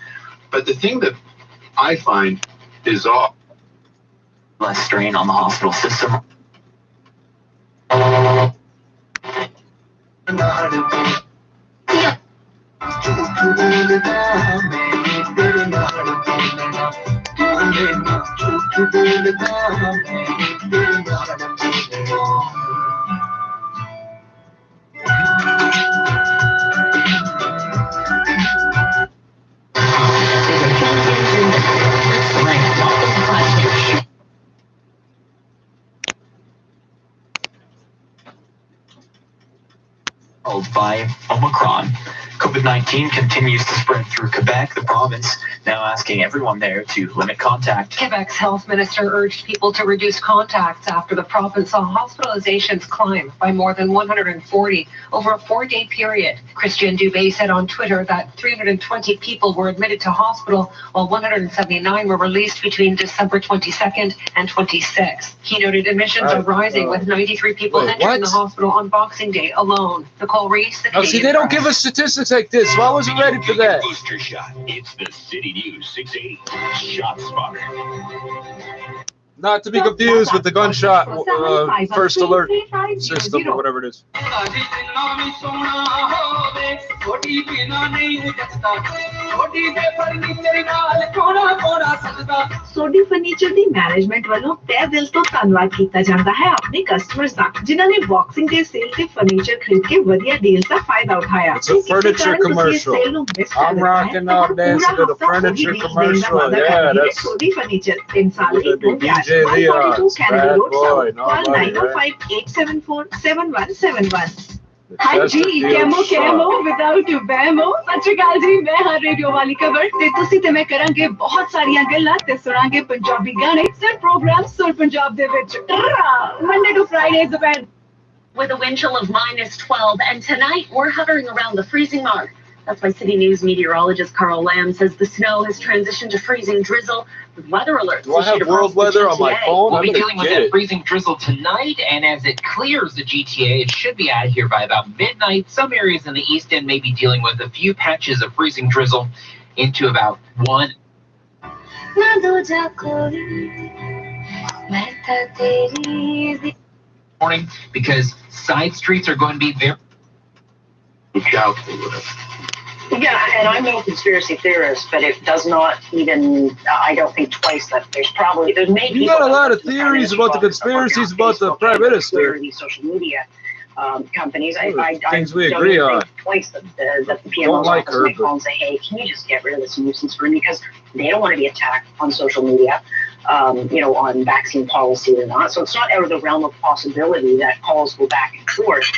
But the thing that I find bizarre, less strain on the hospital system. by Omicron. COVID-19 continues to spread through Quebec, the province now asking everyone there to limit contact. Quebec's health minister urged people to reduce contacts after the province saw hospitalizations climb by more than 140 over a 4-day period. Christian Dubé said on Twitter that 320 people were admitted to hospital, while 179 were released between December 22nd and 26th. He noted admissions are rising, with 93 people entering the hospital on Boxing Day alone. Nicole Reese, the Canadian see, they don't Press. give us statistics like this, so I wasn't ready for that. Booster shot. It's the City News 680 Shot Spotter. Not to be confused with the gunshot first alert system or whatever it is. Sodhi furniture ਦੀ management ਵੱਲੋਂ ਤਹਿ ਦਿਲ ਤੋਂ ਧੰਨਵਾਦ ਕੀਤਾ ਜਾਂਦਾ ਹੈ ਆਪਣੇ ਕਸਟਮਰਸ ਦਾ ਜਿਨ੍ਹਾਂ ਨੇ ਬਾਕਸਿੰਗ ਦੇ ਸੇਲ ਤੇ ਫਰਨੀਚਰ ਖਰੀਦ ਕੇ ਵਧੀਆ ਡੀਲਸ ਦਾ ਫਾਇਦਾ ਉਠਾਇਆ। It's a furniture commercial. I'm rocking out dancing to the furniture commercial. Yeah, that's Sodhi furniture 3 ਸਾਲ ਦੀ DJ Leon. Bad boy, no money, right? 905-874-7171 ਹਾਂਜੀ ਕੈਮੋ ਵਿਦਆਊਟ ਬੈਮੋ ਸਤਿ ਸ਼੍ਰੀ ਅਕਾਲ ਜੀ ਮੈਂ ਹਾਂ ਰੇਡੀਓ ਵਾਲੀ ਖਬਰ ਤੇ ਤੁਸੀਂ ਤੇ ਮੈਂ ਕਰਾਂਗੇ ਬਹੁਤ ਸਾਰੀਆਂ ਗੱਲਾਂ ਤੇ ਸੁਣਾਂਗੇ ਪੰਜਾਬੀ ਗਾਣੇ ਸਰ ਪ੍ਰੋਗਰਾਮ ਸੁਰ ਪੰਜਾਬ ਦੇ ਵਿੱਚ Monday to Friday event with a wind chill of -12 and tonight we're hovering around the freezing mark. That's why City News meteorologist Carl Lamb says the snow has transitioned to freezing drizzle with weather alerts. Do I have world weather on my phone? We'll be dealing with that freezing drizzle tonight, and as it clears the GTA, it should be out of here by about midnight. Some areas in the east end may be dealing with a few patches of freezing drizzle into about 1. Morning, because side streets are going to be very doubtful. Yeah, and I'm no conspiracy theorist, but it does not even, I don't think twice that there's maybe... You got a lot of theories about the conspiracies about the Prime Minister. These social media companies, things we agree on. Twice that the PMO's office may call and say, hey, can you just get rid of this nuisance for me? Because they don't want to be attacked on social media, on vaccine policy or not. So it's not out of the realm of possibility that calls go back and forth.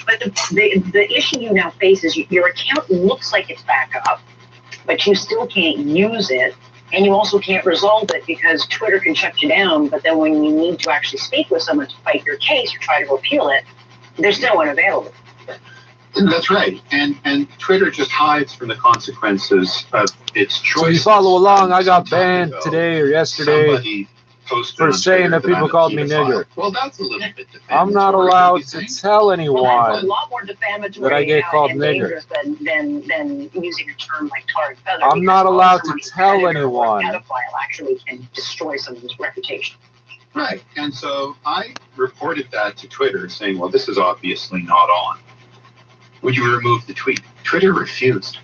But the issue you now face is your account looks like it's back up, but you still can't use it. And you also can't resolve it because Twitter can shut you down. But then when you need to actually speak with someone to fight your case or try to appeal it, they're still unavailable. That's right. And Twitter just hides from the consequences of its choice. So you follow along. I got banned today or yesterday for saying that people called me nigger. Well, that's a little bit defamatory. I'm not allowed to tell anyone Well, a lot more defamatory that I get called and nigger. dangerous than using a term like tar and feather. I'm not allowed to tell anyone. A pedophile actually can destroy someone's reputation. Right. And so I reported that to Twitter saying, well, this is obviously not on. Would you remove the tweet? Twitter refused.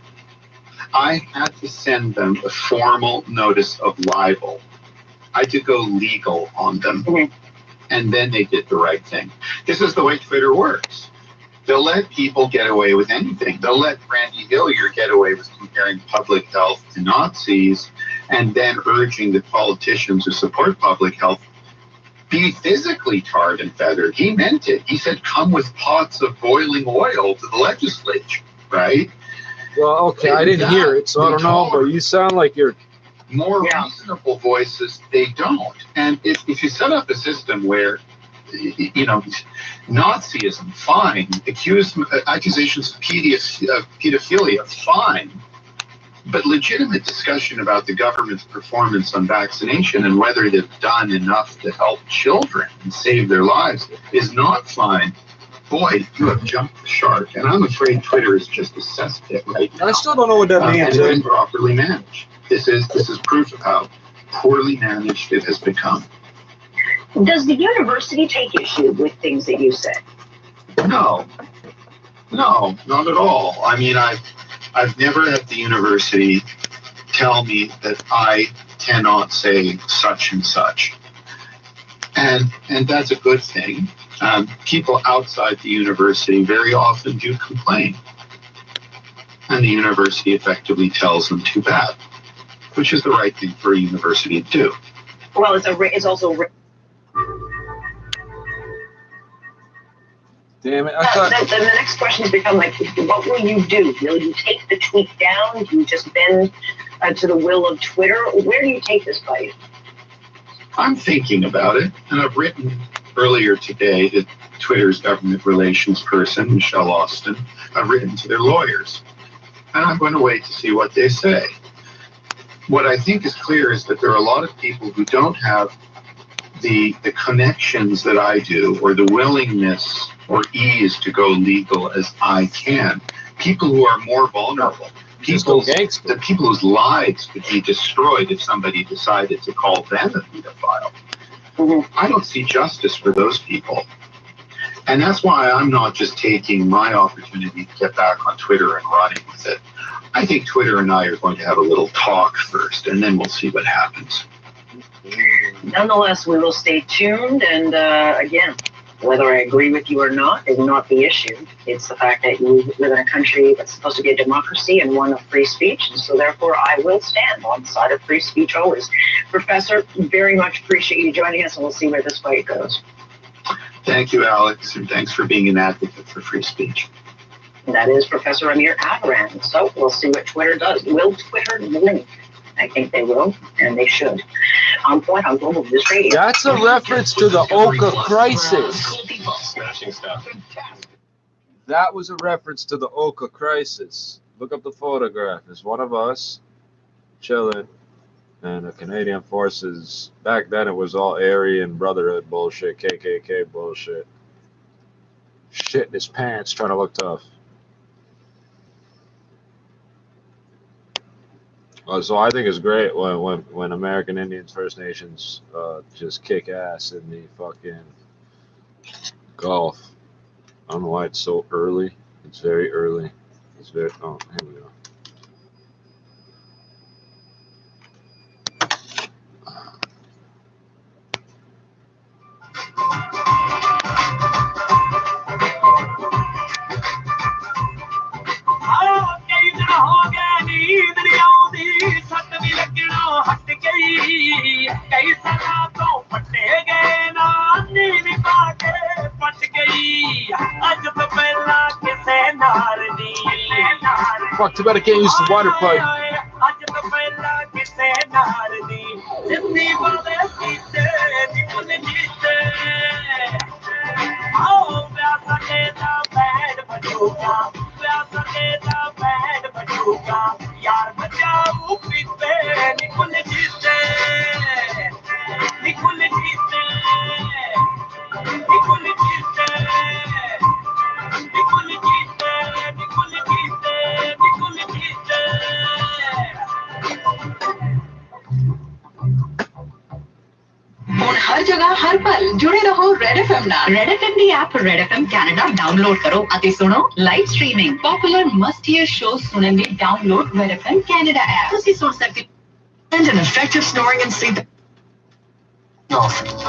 I had to send them a formal notice of libel. I had to go legal on them. And then they did the right thing. This is the way Twitter works. They'll let people get away with anything. They'll let Randy Hillier get away with comparing public health to Nazis and then urging the politicians who support public health be physically tarred and feathered. He meant it. He said, come with pots of boiling oil to the legislature, right? Well, okay, I didn't hear it, so I don't know, but you sound like you're... More reasonable voices, they don't. And if you set up a system where, Nazism, fine, accusations of pedophilia, fine, but legitimate discussion about the government's performance on vaccination and whether they've done enough to help children and save their lives is not fine. Boy, you have jumped the shark. And I'm afraid Twitter is just a cesspit right now. I still don't know what that means. And improperly managed. This is proof of how poorly managed it has become. Does the university take issue with things that you say? No, not at all. I mean, I've never had the university tell me that I cannot say such and such. And that's a good thing. People outside the university very often do complain. And the university effectively tells them too bad, which is the right thing for a university to do. Well, it's also... Damn it! Then the next question has become like, what will you do? Will you take the tweet down? Do you just bend to the will of Twitter? Where do you take this fight? I'm thinking about it, and I've written earlier today to Twitter's government relations person, Michelle Austin. I've written to their lawyers, and I'm going to wait to see what they say. What I think is clear is that there are a lot of people who don't have the connections that I do, or the willingness or ease to go legal as I can. People who are more vulnerable. The people whose lives could be destroyed if somebody decided to call them a pedophile. I don't see justice for those people. And that's why I'm not just taking my opportunity to get back on Twitter and running with it. I think Twitter and I are going to have a little talk first, and then we'll see what happens. Nonetheless, we will stay tuned, and again, whether I agree with you or not is not the issue. It's the fact that you live in a country that's supposed to be a democracy and one of free speech, and so therefore I will stand on the side of free speech always. Professor, very much appreciate you joining us, and we'll see where this fight goes. Thank you, Alex, and thanks for being an advocate for free speech. And that is Professor Amir Avaran. So we'll see what Twitter does. Will Twitter blink? I think they will, and they should. On Point on Global News Radio. That's a reference to the Oka crisis. Smashing stuff. That was a reference to the Oka crisis. Look up the photograph. It's one of us chilling, and the Canadian forces. Back then, it was all Aryan Brotherhood bullshit, KKK bullshit. Shit in his pants, trying to look tough. So I think it's great when American Indians, First Nations just kick ass in the fucking Gulf. I don't know why it's so early. It's very early. It's very. Oh, here we go. Fuck, too bad I can't use the water pipe. हर जगह हर पल जुड़े रहो red FM नाल red FM दी app red FM Canada download करो ਅਤੇ सुनो live streaming popular must hear show सुनने ਲਈ download red FM Canada app ਤੁਸੀਂ सुन सकते and an effective snoring and sleep.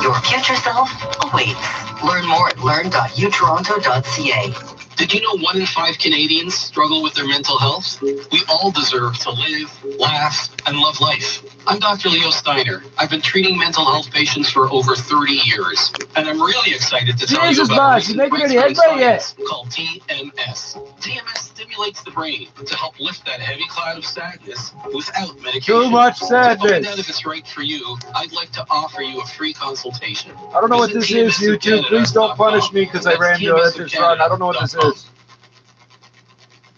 Your future self awaits. Learn more at learn.utoronto.ca. Did you know 1 in 5 Canadians struggle with their mental health? We all deserve to live, laugh, and love life. I'm Dr. Leo Steiner. I've been treating mental health patients for over 30 years, and I'm really excited to tell you about recent breakthrough science called TMS. TMS stimulates the brain to help lift that heavy cloud of sadness without medication. Too much sadness. To find out if it's right for you, I'd like to offer you a free consultation. I don't know what this is, YouTube. Please don't punish me because I ran to it this run. I don't know what this is.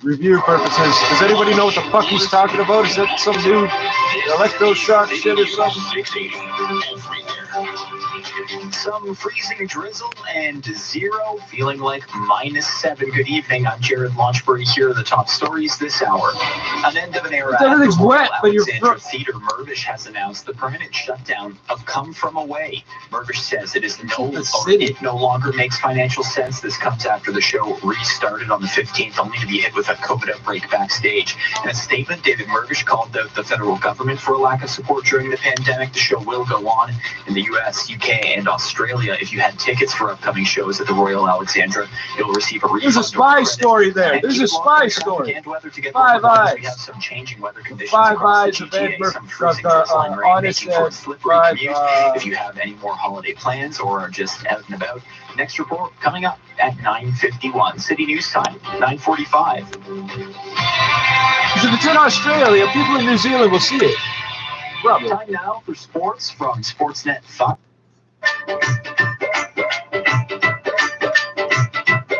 Review purposes. Does anybody know what the fuck he's talking about? Is that some new electroshock shit or something? Some freezing drizzle and 0 feeling like -7. Good evening. I'm Jared Launchbury. Here are the top stories this hour. An end of an era. Everything's wet, but you're Theater Mirvish has announced the permanent shutdown of Come From Away. Mirvish says it no longer makes financial sense. This comes after the show restarted on the 15th, only to be hit with a COVID outbreak backstage. In a statement, David Mirvish called out the federal government for a lack of support during the pandemic. The show will go on in the U.S., UK, and Australia. If you had tickets for upcoming shows at the Royal Alexandra, you'll receive a refund. There's a spy story there. There's a spy story. Five Eyes. We have some changing weather conditions. Five Eyes of Ed Murphy. Honest If you have any more holiday plans or are just out and about, next report coming up at 9:51. City News Time, 9:45. Because if it's in Australia, people in New Zealand will see it. Probably. Time now for sports from Sportsnet 5.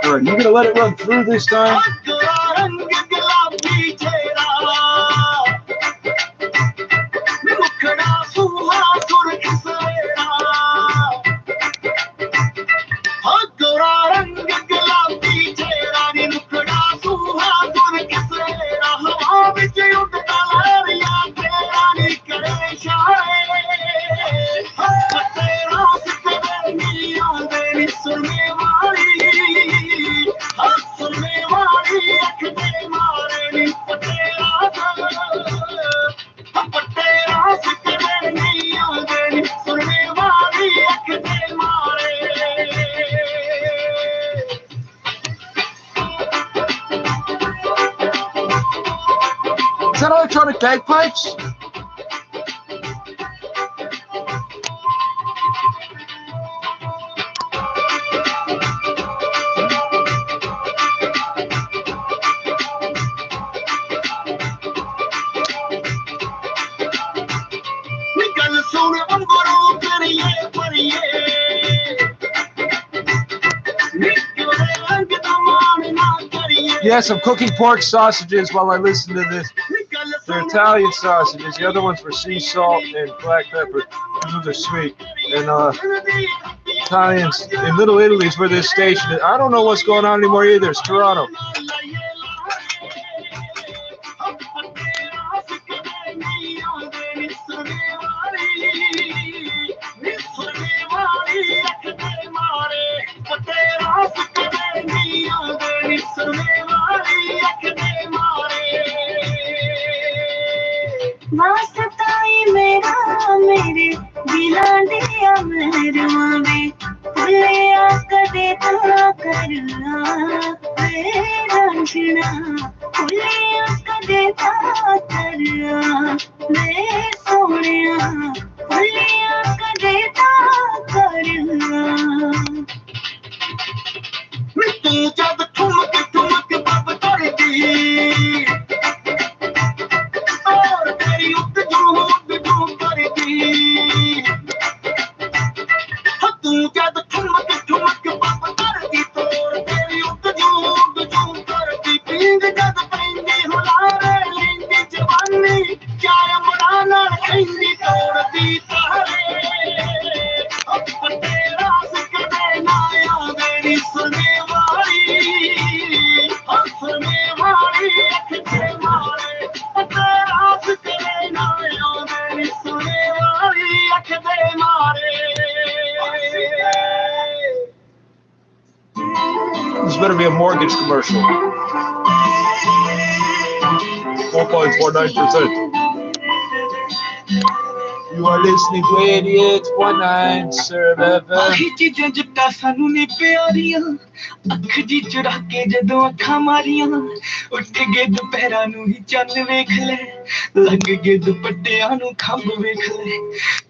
All right, you gonna let it run through this time? Is that electronic bagpipes? Yes, I'm cooking pork sausages while I listen to this. They're Italian sausages. The other ones were sea salt and black pepper. Those are sweet. And Italians in Little Italy is where this station is. I don't know what's going on anymore either. It's Toronto. वास्ताई मेरा मेरे दिला दिया मेरा वे खुले आकदे ता करना मेरा रंजना खुले आकदे ता करना मैं सोनिया खुले आकदे ता करना मैं तू जब ठुमक बाप करती This better be a mortgage commercial. 4.49%. You are listening to 88.9 Serve FM. ਅੱਖ ਜੀ ਚੁਰਾ ਕੇ ਜਦੋਂ ਅੱਖਾਂ ਮਾਰੀਆਂ ਉੱਠ ਗਏ ਦੁਪਹਿਰਾਂ ਨੂੰ ਹੀ ਚੰਨ ਵੇਖ ਲੈ ਲੱਗ ਗਏ ਦੁਪੱਟਿਆਂ ਨੂੰ ਖੰਭ ਵੇਖ ਲੈ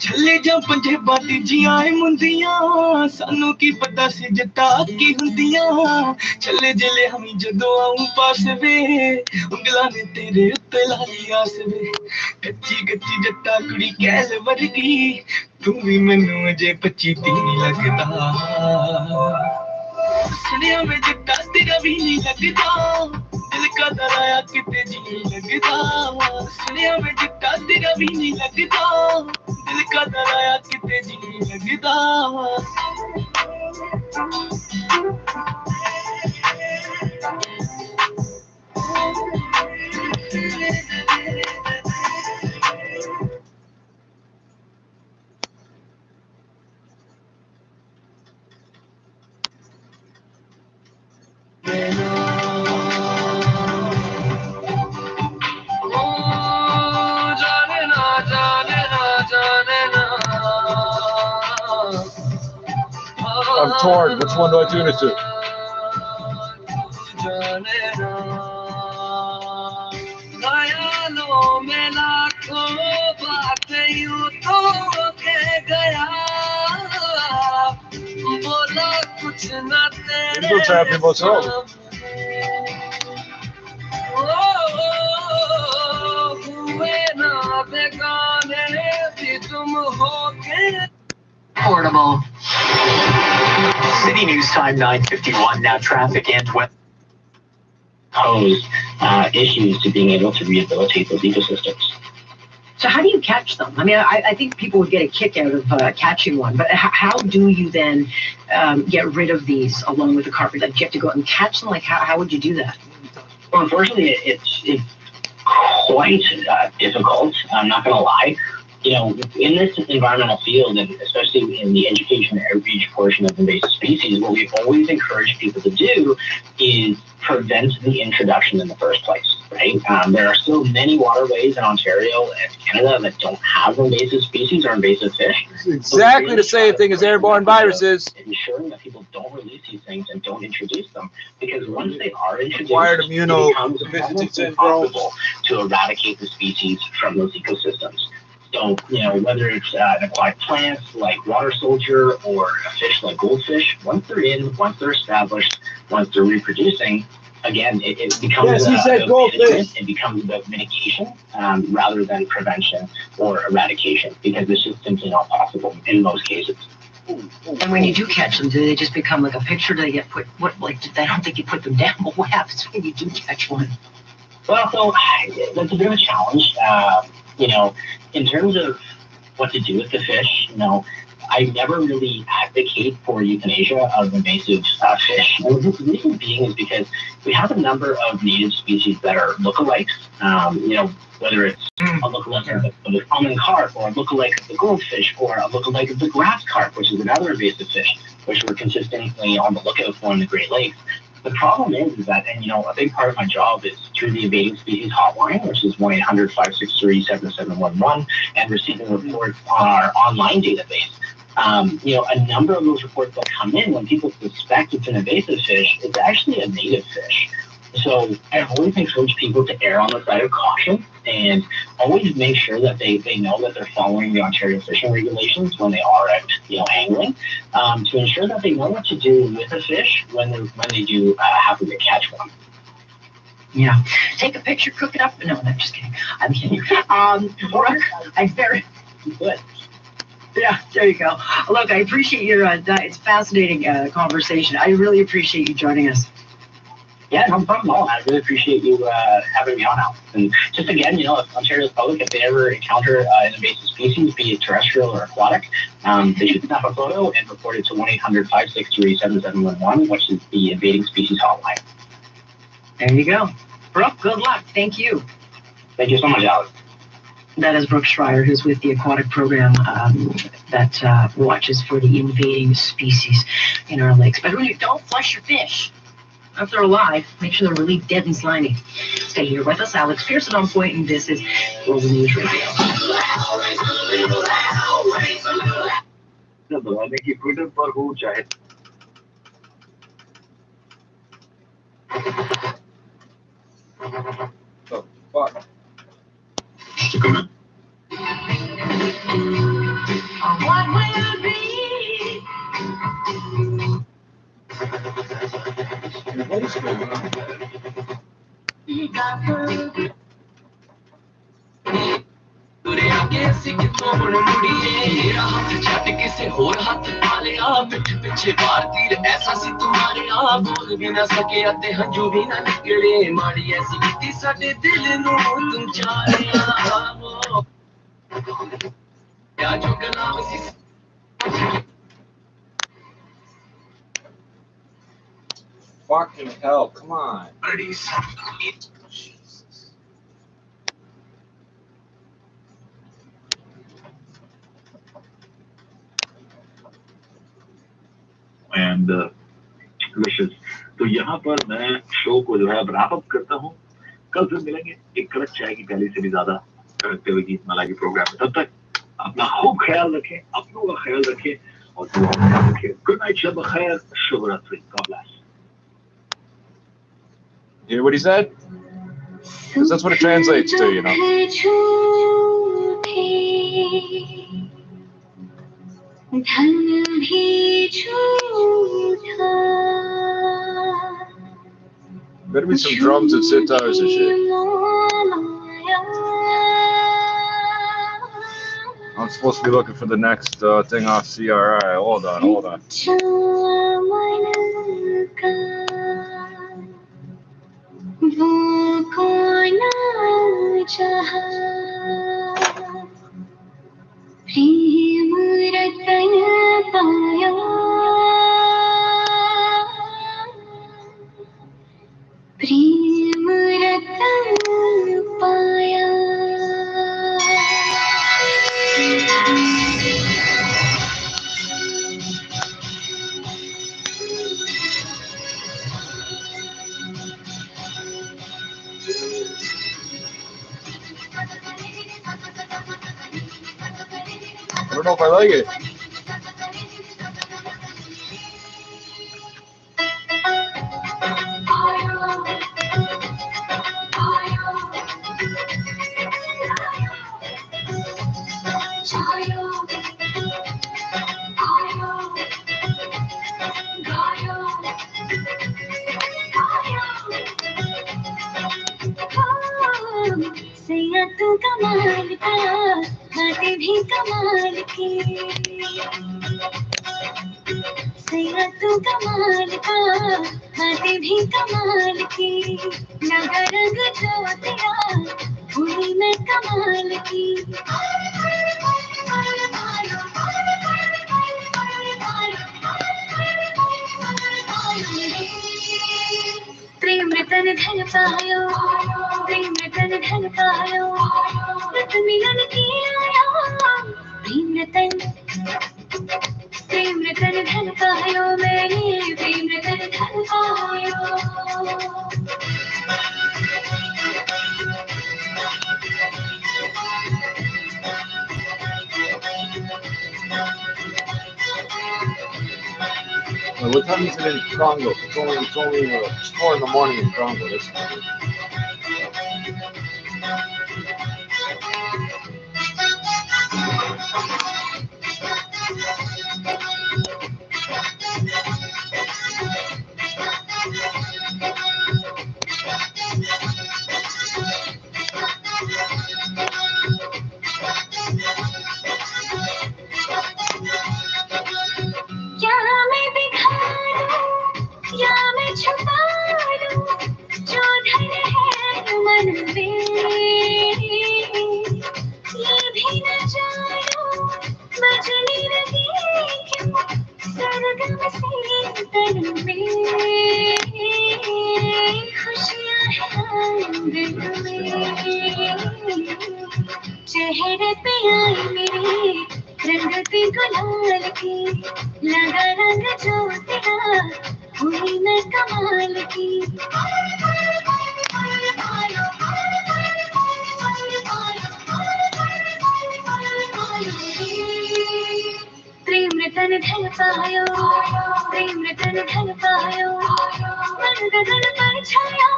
ਛੱਲੇ ਜਾਂ ਪੰਜੇ ਬਾਤੀ ਜੀਆਂ ਏ ਮੁੰਦੀਆਂ ਸਾਨੂੰ ਕੀ ਪਤਾ ਸੀ ਜੱਟਾਂ ਕੀ ਹੁੰਦੀਆਂ ਛੱਲੇ ਜਿਲੇ ਹਮੀ ਜਦੋਂ ਆਉਂ ਪਾਸ ਵੇ ਉਂਗਲਾਂ ਨੇ ਤੇਰੇ ਉੱਤੇ ਲਾਈ ਆਸ ਵੇ ਕੱਚੀ ਕੱਚੀ ਜੱਟਾਂ ਕੁੜੀ ਕਹਿਲ ਵਰਗੀ ਤੂੰ ਵੀ ਮੈਨੂੰ ਅਜੇ 25-30 ਲੱਗਦਾ सुनिया में जट्टा तेरा भी नहीं लगता दिल का दराया कितने जी लगता सुनिया में जट्टा तेरा भी नहीं लगता दिल का दराया कितने जी लगता torn. Which one do I tune it to? Go trap me both home. Portable. City News Time 9:51. Now traffic and weather pose issues to being able to rehabilitate those ecosystems. So how do you catch them? I mean, I think people would get a kick out of catching one, but how do you then get rid of these along with the carpet? Like, do you have to go out and catch them? Like, how would you do that? Well, unfortunately, it's quite difficult. I'm not going to lie. You know, in this environmental field, and especially in the education and outreach portion of invasive species, what we've always encouraged people to do is prevent the introduction in the first place, right? There are still many waterways in Ontario and Canada that don't have invasive species or invasive fish. Exactly the same thing as airborne viruses. Ensuring that people don't release these things and don't introduce them, because once they are introduced, Acquired it becomes immunodeficiency impossible to eradicate the species from those ecosystems. So, you know, whether it's an aquatic plant like water soldier or a fish like goldfish, once they're in, once they're established, once they're reproducing, again, it becomes it becomes about mitigation rather than prevention or eradication, because it's just simply not possible in most cases. And when you do catch them, do they just become like a picture? Do they get put? What, like, I don't think you put them down, but what happens when you do catch one? Well, so that's a bit of a challenge. You know, in terms of what to do with the fish, you know, I never really advocate for euthanasia of invasive fish. And the reason being is because we have a number of native species that are lookalikes. You know, whether it's a lookalike of the common carp, or a lookalike of the goldfish, or a lookalike of the grass carp, which is another invasive fish, which we're consistently on the lookout for in the Great Lakes. The problem is that, and you know, a big part of my job is through the Invading Species Hotline, which is 1-800-563-7711, and receiving reports on our online database. You know, a number of those reports that come in when people suspect it's an invasive fish, it's actually a native fish. So I always encourage people to err on the side of caution and always make sure that they know that they're following the Ontario fishing regulations when they are out, you know, angling, to ensure that they know what to do with a fish when they do happen to catch one. Yeah. Take a picture, cook it up. No, I'm just kidding. I'm kidding. Brooke, I'm very good. Yeah, there you go. Look, I appreciate your, it's fascinating conversation. I really appreciate you joining us. Yeah, no problem at all. I really appreciate you having me on, Alex. And just again, you know, if Ontario's public, if they ever encounter an invasive species, be it terrestrial or aquatic, they should snap a photo and report it to 1-800-563-7711, which is the Invading Species Hotline. There you go. Brooke, good luck. Thank you. Thank you so much, Alex. That is Brooke Schreier, who's with the aquatic program that watches for the invading species in our lakes. But when you don't flush your fish, if they're alive, make sure they're really dead and slimy. Stay here with us. Alex Pearson on point, and this is Global News Radio. Oh, fuck. What will it be? What is going on? आगे से कितों मुड़ मुड़िए मेरा हाथ छट किसे होर हाथ पाले आ पिठ पीछे बार तीर ऐसा सी तुम्हारे आ बोल भी ना सके अते हंजू भी ना निकले माड़ी ऐसी बीती साडे दिल नू तुम चाहे आ या जो गलाम सी Fucking hell, come on. And wishes. तो यहाँ पर मैं शो को जो है रैप अप करता हूँ. कल फिर मिलेंगे एक कड़क चाय की प्याली से भी ज्यादा करते हुए गीत माला के प्रोग्राम में. तब तक अपना खूब ख्याल रखें, अपनों का ख्याल रखें और दुआ में याद रखिए। गुड नाइट, शब खैर, शुभ रात्रि, God bless. You hear what he said? Because that's what it translates to, you know. Better be some drums and sitars and shit. I'm supposed to be looking for the next thing off CRI. Hold on. I don't know if I like it. तू कमाल का बातें भी कमाल की सैया तू कमाल का बातें भी कमाल की लगा रंग जो तेरा हुई मैं कमाल की प्रेम रतन धन पायो प्रेम रतन धन पायो रत मिलन की आया प्रेम रतन धन पायो मैंने प्रेम रतन धन पायो What time is it in Congo? It's only 4 in the morning in Congo. That's not good. चेहरे पे आई मेरे रंग पे गुलाल की लगा रंग जो तेरा हुई मैं कमाल की प्रेम रतन धन पायो प्रेम रतन धन पायो मन गगन पर छाया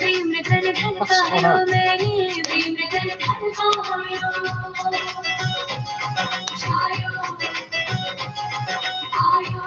प्रेम रतन धन पायो मेरी प्रेम रतन धन पायो छायो आयो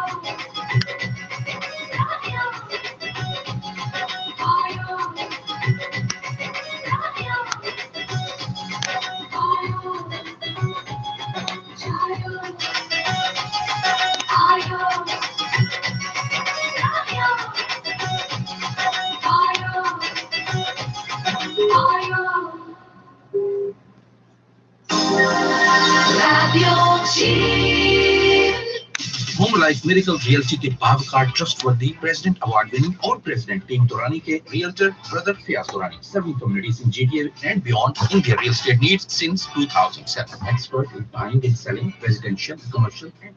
होम लाइफ मेरिकल रियल्टी के बावकार ट्रस्टवर्दी प्रेसिडेंट अवार्ड विनिंग और प्रेसिडेंट टीम दुरानी के realtor brother Fayaz Durrani serving communities in GTA and beyond in their real estate needs since 2007. Expert in buying and selling residential, commercial and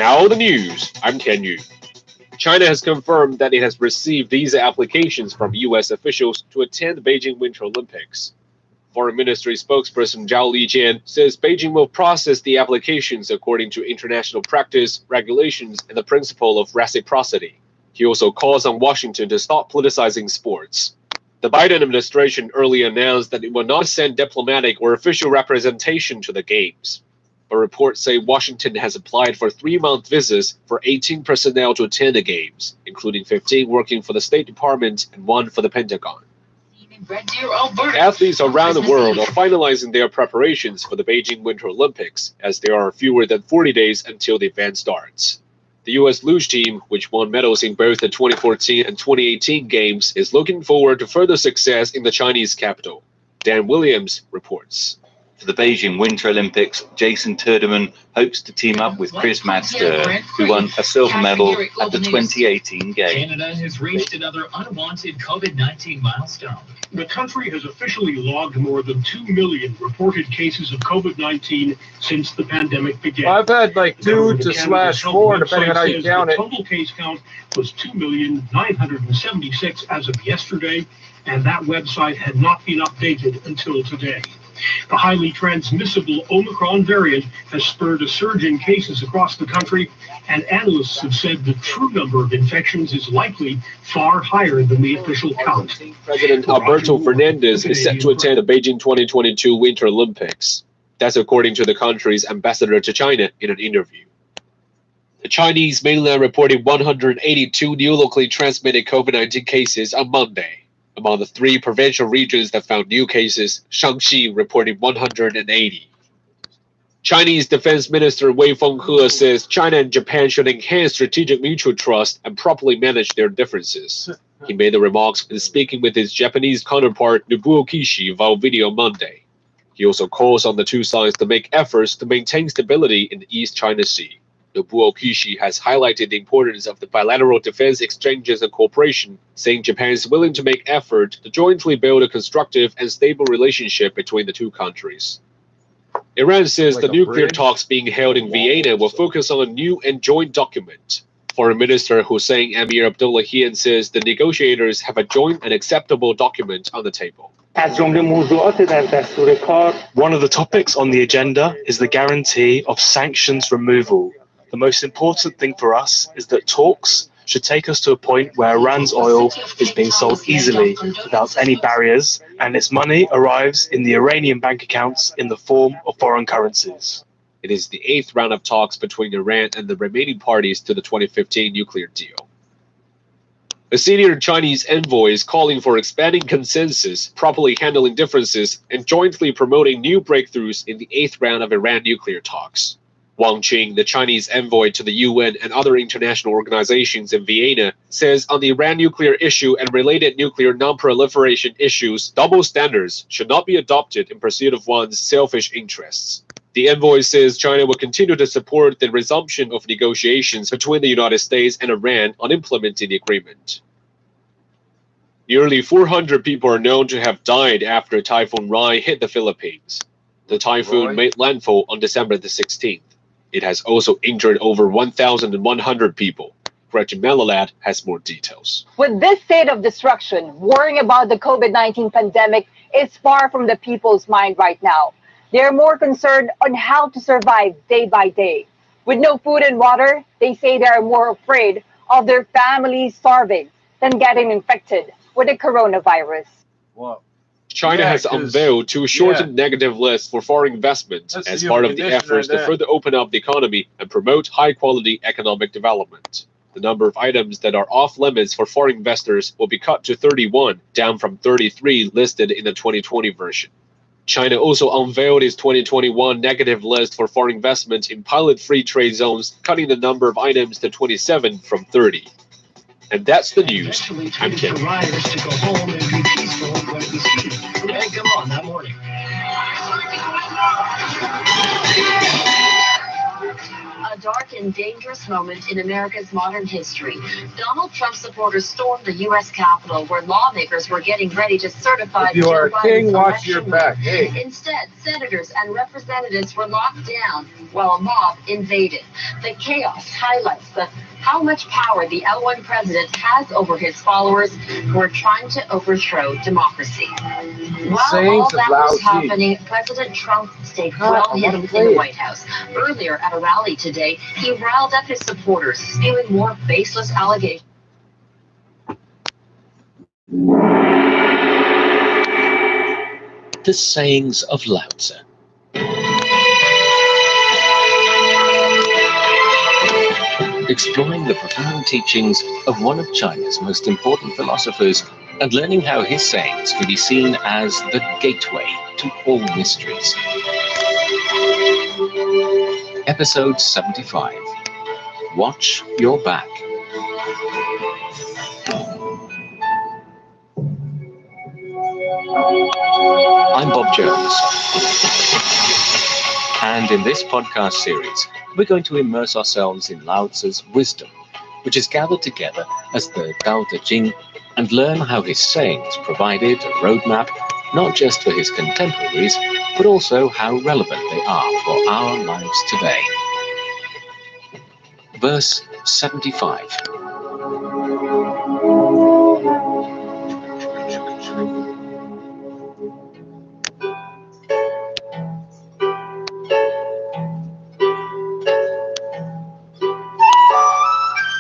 Now the news. I'm Ken Yu. China has confirmed that it has received visa applications from U.S. officials to attend the Beijing Winter Olympics. Foreign Ministry spokesperson Zhao Lijian says Beijing will process the applications according to international practice, regulations, and the principle of reciprocity. He also calls on Washington to stop politicizing sports. The Biden administration earlier announced that it will not send diplomatic or official representation to the Games. But reports say Washington has applied for 3-month visas for 18 personnel to attend the Games, including 15 working for the State Department and 1 for the Pentagon. Athletes around the world are finalizing their preparations for the Beijing Winter Olympics, as there are fewer than 40 days until the event starts. The U.S. luge team, which won medals in both the 2014 and 2018 Games, is looking forward to further success in the Chinese capital. Dan Williams reports. For the Beijing Winter Olympics, Jason Turderman hopes to team up with Chris Madster, who won a silver medal at the 2018 Games. Canada has reached another unwanted COVID-19 milestone. The country has officially logged more than 2 million reported cases of COVID-19 since the pandemic began. I've had like 2 to /4, depending on how you count it. The total case count was 2,976 as of yesterday, and that website had not been updated until today. The highly transmissible Omicron variant has spurred a surge in cases across the country, and analysts have said the true number of infections is likely far higher than the official count. President Alberto Fernandez is set to attend the Beijing 2022 Winter Olympics. That's according to the country's ambassador to China in an interview. The Chinese mainland reported 182 new locally transmitted COVID-19 cases on Monday. Among the 3 provincial regions that found new cases, Shaanxi reported 180. Chinese Defense Minister Wei Fenghe says China and Japan should enhance strategic mutual trust and properly manage their differences. He made the remarks when speaking with his Japanese counterpart Nobuo Kishi via video Monday. He also calls on the two sides to make efforts to maintain stability in the East China Sea. Nobuo Kishi has highlighted the importance of the bilateral defense exchanges and cooperation, saying Japan is willing to make effort to jointly build a constructive and stable relationship between the two countries. Iran says the nuclear talks being held in Vienna will focus on a new and joint document. Foreign Minister Hossein Amir Abdullahian says the negotiators have a joint and acceptable document on the table. One of the topics on the agenda is the guarantee of sanctions removal. The most important thing for us is that talks should take us to a point where Iran's oil is being sold easily without any barriers, and its money arrives in the Iranian bank accounts in the form of foreign currencies. It is the 8th round of talks between Iran and the remaining parties to the 2015 nuclear deal. A senior Chinese envoy is calling for expanding consensus, properly handling differences, and jointly promoting new breakthroughs in the 8th round of Iran nuclear talks. Wang Qing, the Chinese envoy to the UN and other international organizations in Vienna, says on the Iran nuclear issue and related nuclear non-proliferation issues, double standards should not be adopted in pursuit of one's selfish interests. The envoy says China will continue to support the resumption of negotiations between the United States and Iran on implementing the agreement. Nearly 400 people are known to have died after Typhoon Rai hit the Philippines. The typhoon made landfall on December the 16th. It has also injured over 1,100 people. Gretchen Melalat has more details. With this state of destruction, worrying about the COVID-19 pandemic is far from the people's mind right now. They're more concerned on how to survive day by day. With no food and water, they say they are more afraid of their families starving than getting infected with the coronavirus. Wow. China has unveiled 2 shortened negative lists for foreign investment as part of the efforts to further open up the economy and promote high-quality economic development. The number of items that are off limits for foreign investors will be cut to 31, down from 33 listed in the 2020 version. China also unveiled its 2021 negative list for foreign investment in pilot free trade zones, cutting the number of items to 27 from 30. And that's the news. I'm Ken. Come on, that morning. A dark and dangerous moment in America's modern history. Donald Trump supporters stormed the U.S. Capitol, where lawmakers were getting ready to certify If you are a Joe king, Biden's watch your election back. win. Hey. Instead, senators and representatives were locked down while a mob invaded. The chaos highlights how much power the L1 president has over his followers who are trying to overthrow democracy. While all that was happening, President Trump stayed well hidden in the White House. Earlier at a rally today, he riled up his supporters, spewing more baseless allegations. The sayings of Lao Tzu. Exploring the profound teachings of one of China's most important philosophers and learning how his sayings can be seen as the gateway to all mysteries. Episode 75. Watch Your Back. I'm Bob Jones. And in this podcast series, we're going to immerse ourselves in Lao Tzu's wisdom, which is gathered together as the Tao Te Ching, and learn how his sayings provided a roadmap not just for his contemporaries, but also how relevant they are for our lives today. Verse 75.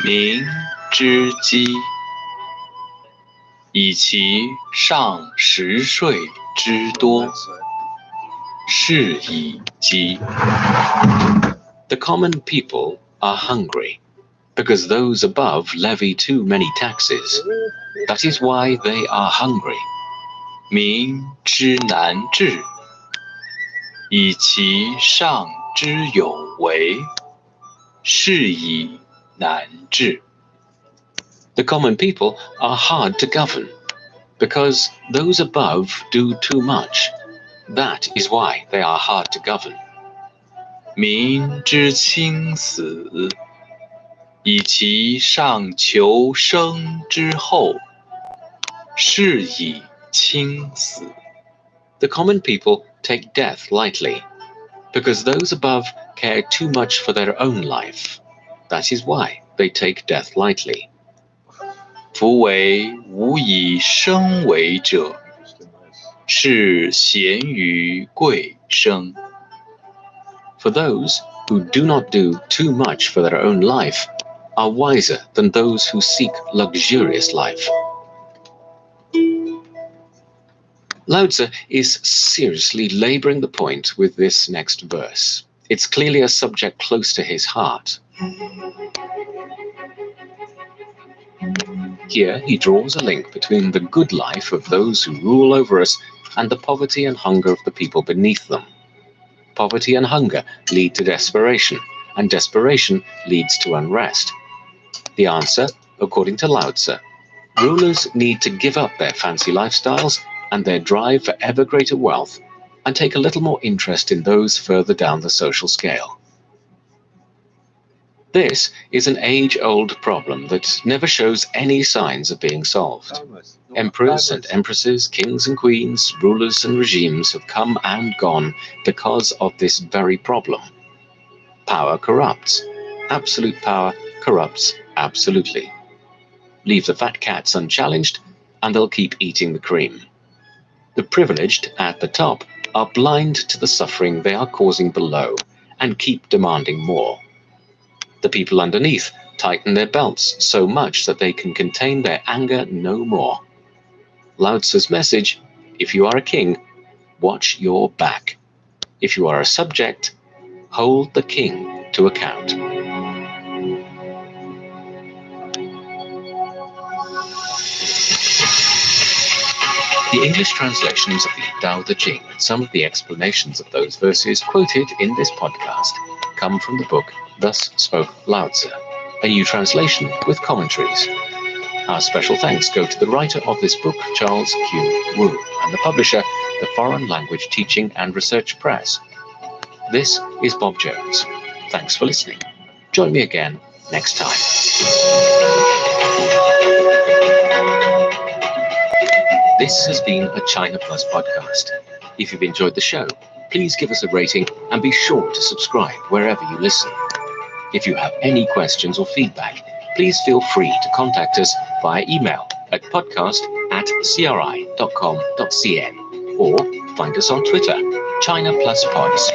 Ming zhi ji, 以其上食税之多，是以饥。The common people are hungry, because those above levy too many taxes. That is why they are hungry. 民之难治，以其上之有为，是以难治。The common people are hard to govern, because those above do too much. That is why they are hard to govern. 民之轻死，以其上求生之后，是以轻死。The common people take death lightly, because those above care too much for their own life. That is why they take death lightly. 夫为无以生为者，是贤于贵生。For those who do not do too much for their own life are wiser than those who seek luxurious life. Lao Tzu is seriously laboring the point with this next verse. It's clearly a subject close to his heart. Here he draws a link between the good life of those who rule over us and the poverty and hunger of the people beneath them. Poverty and hunger lead to desperation, and desperation leads to unrest. The answer, according to Lao Tzu, rulers need to give up their fancy lifestyles and their drive for ever greater wealth and take a little more interest in those further down the social scale. This is an age-old problem that never shows any signs of being solved. Emperors and empresses, kings and queens, rulers and regimes have come and gone because of this very problem. Power corrupts. Absolute power corrupts absolutely. Leave the fat cats unchallenged, and they'll keep eating the cream. The privileged at the top are blind to the suffering they are causing below and keep demanding more. The people underneath tighten their belts so much that they can contain their anger no more. Lao Tzu's message: if you are a king, watch your back. If you are a subject, hold the king to account. The English translations of the Tao Te Ching and some of the explanations of those verses quoted in this podcast come from the book Thus Spoke Lao Tzu, a new translation with commentaries. Our special thanks go to the writer of this book, Charles Q. Wu, and the publisher, the Foreign Language Teaching and Research Press. This is Bob Jones. Thanks for listening. Join me again next time. This has been a China Plus podcast. If you've enjoyed the show, please give us a rating and be sure to subscribe wherever you listen. If you have any questions or feedback, please feel free to contact us via email at podcast@cri.com.cn or find us on Twitter, China Plus Pods.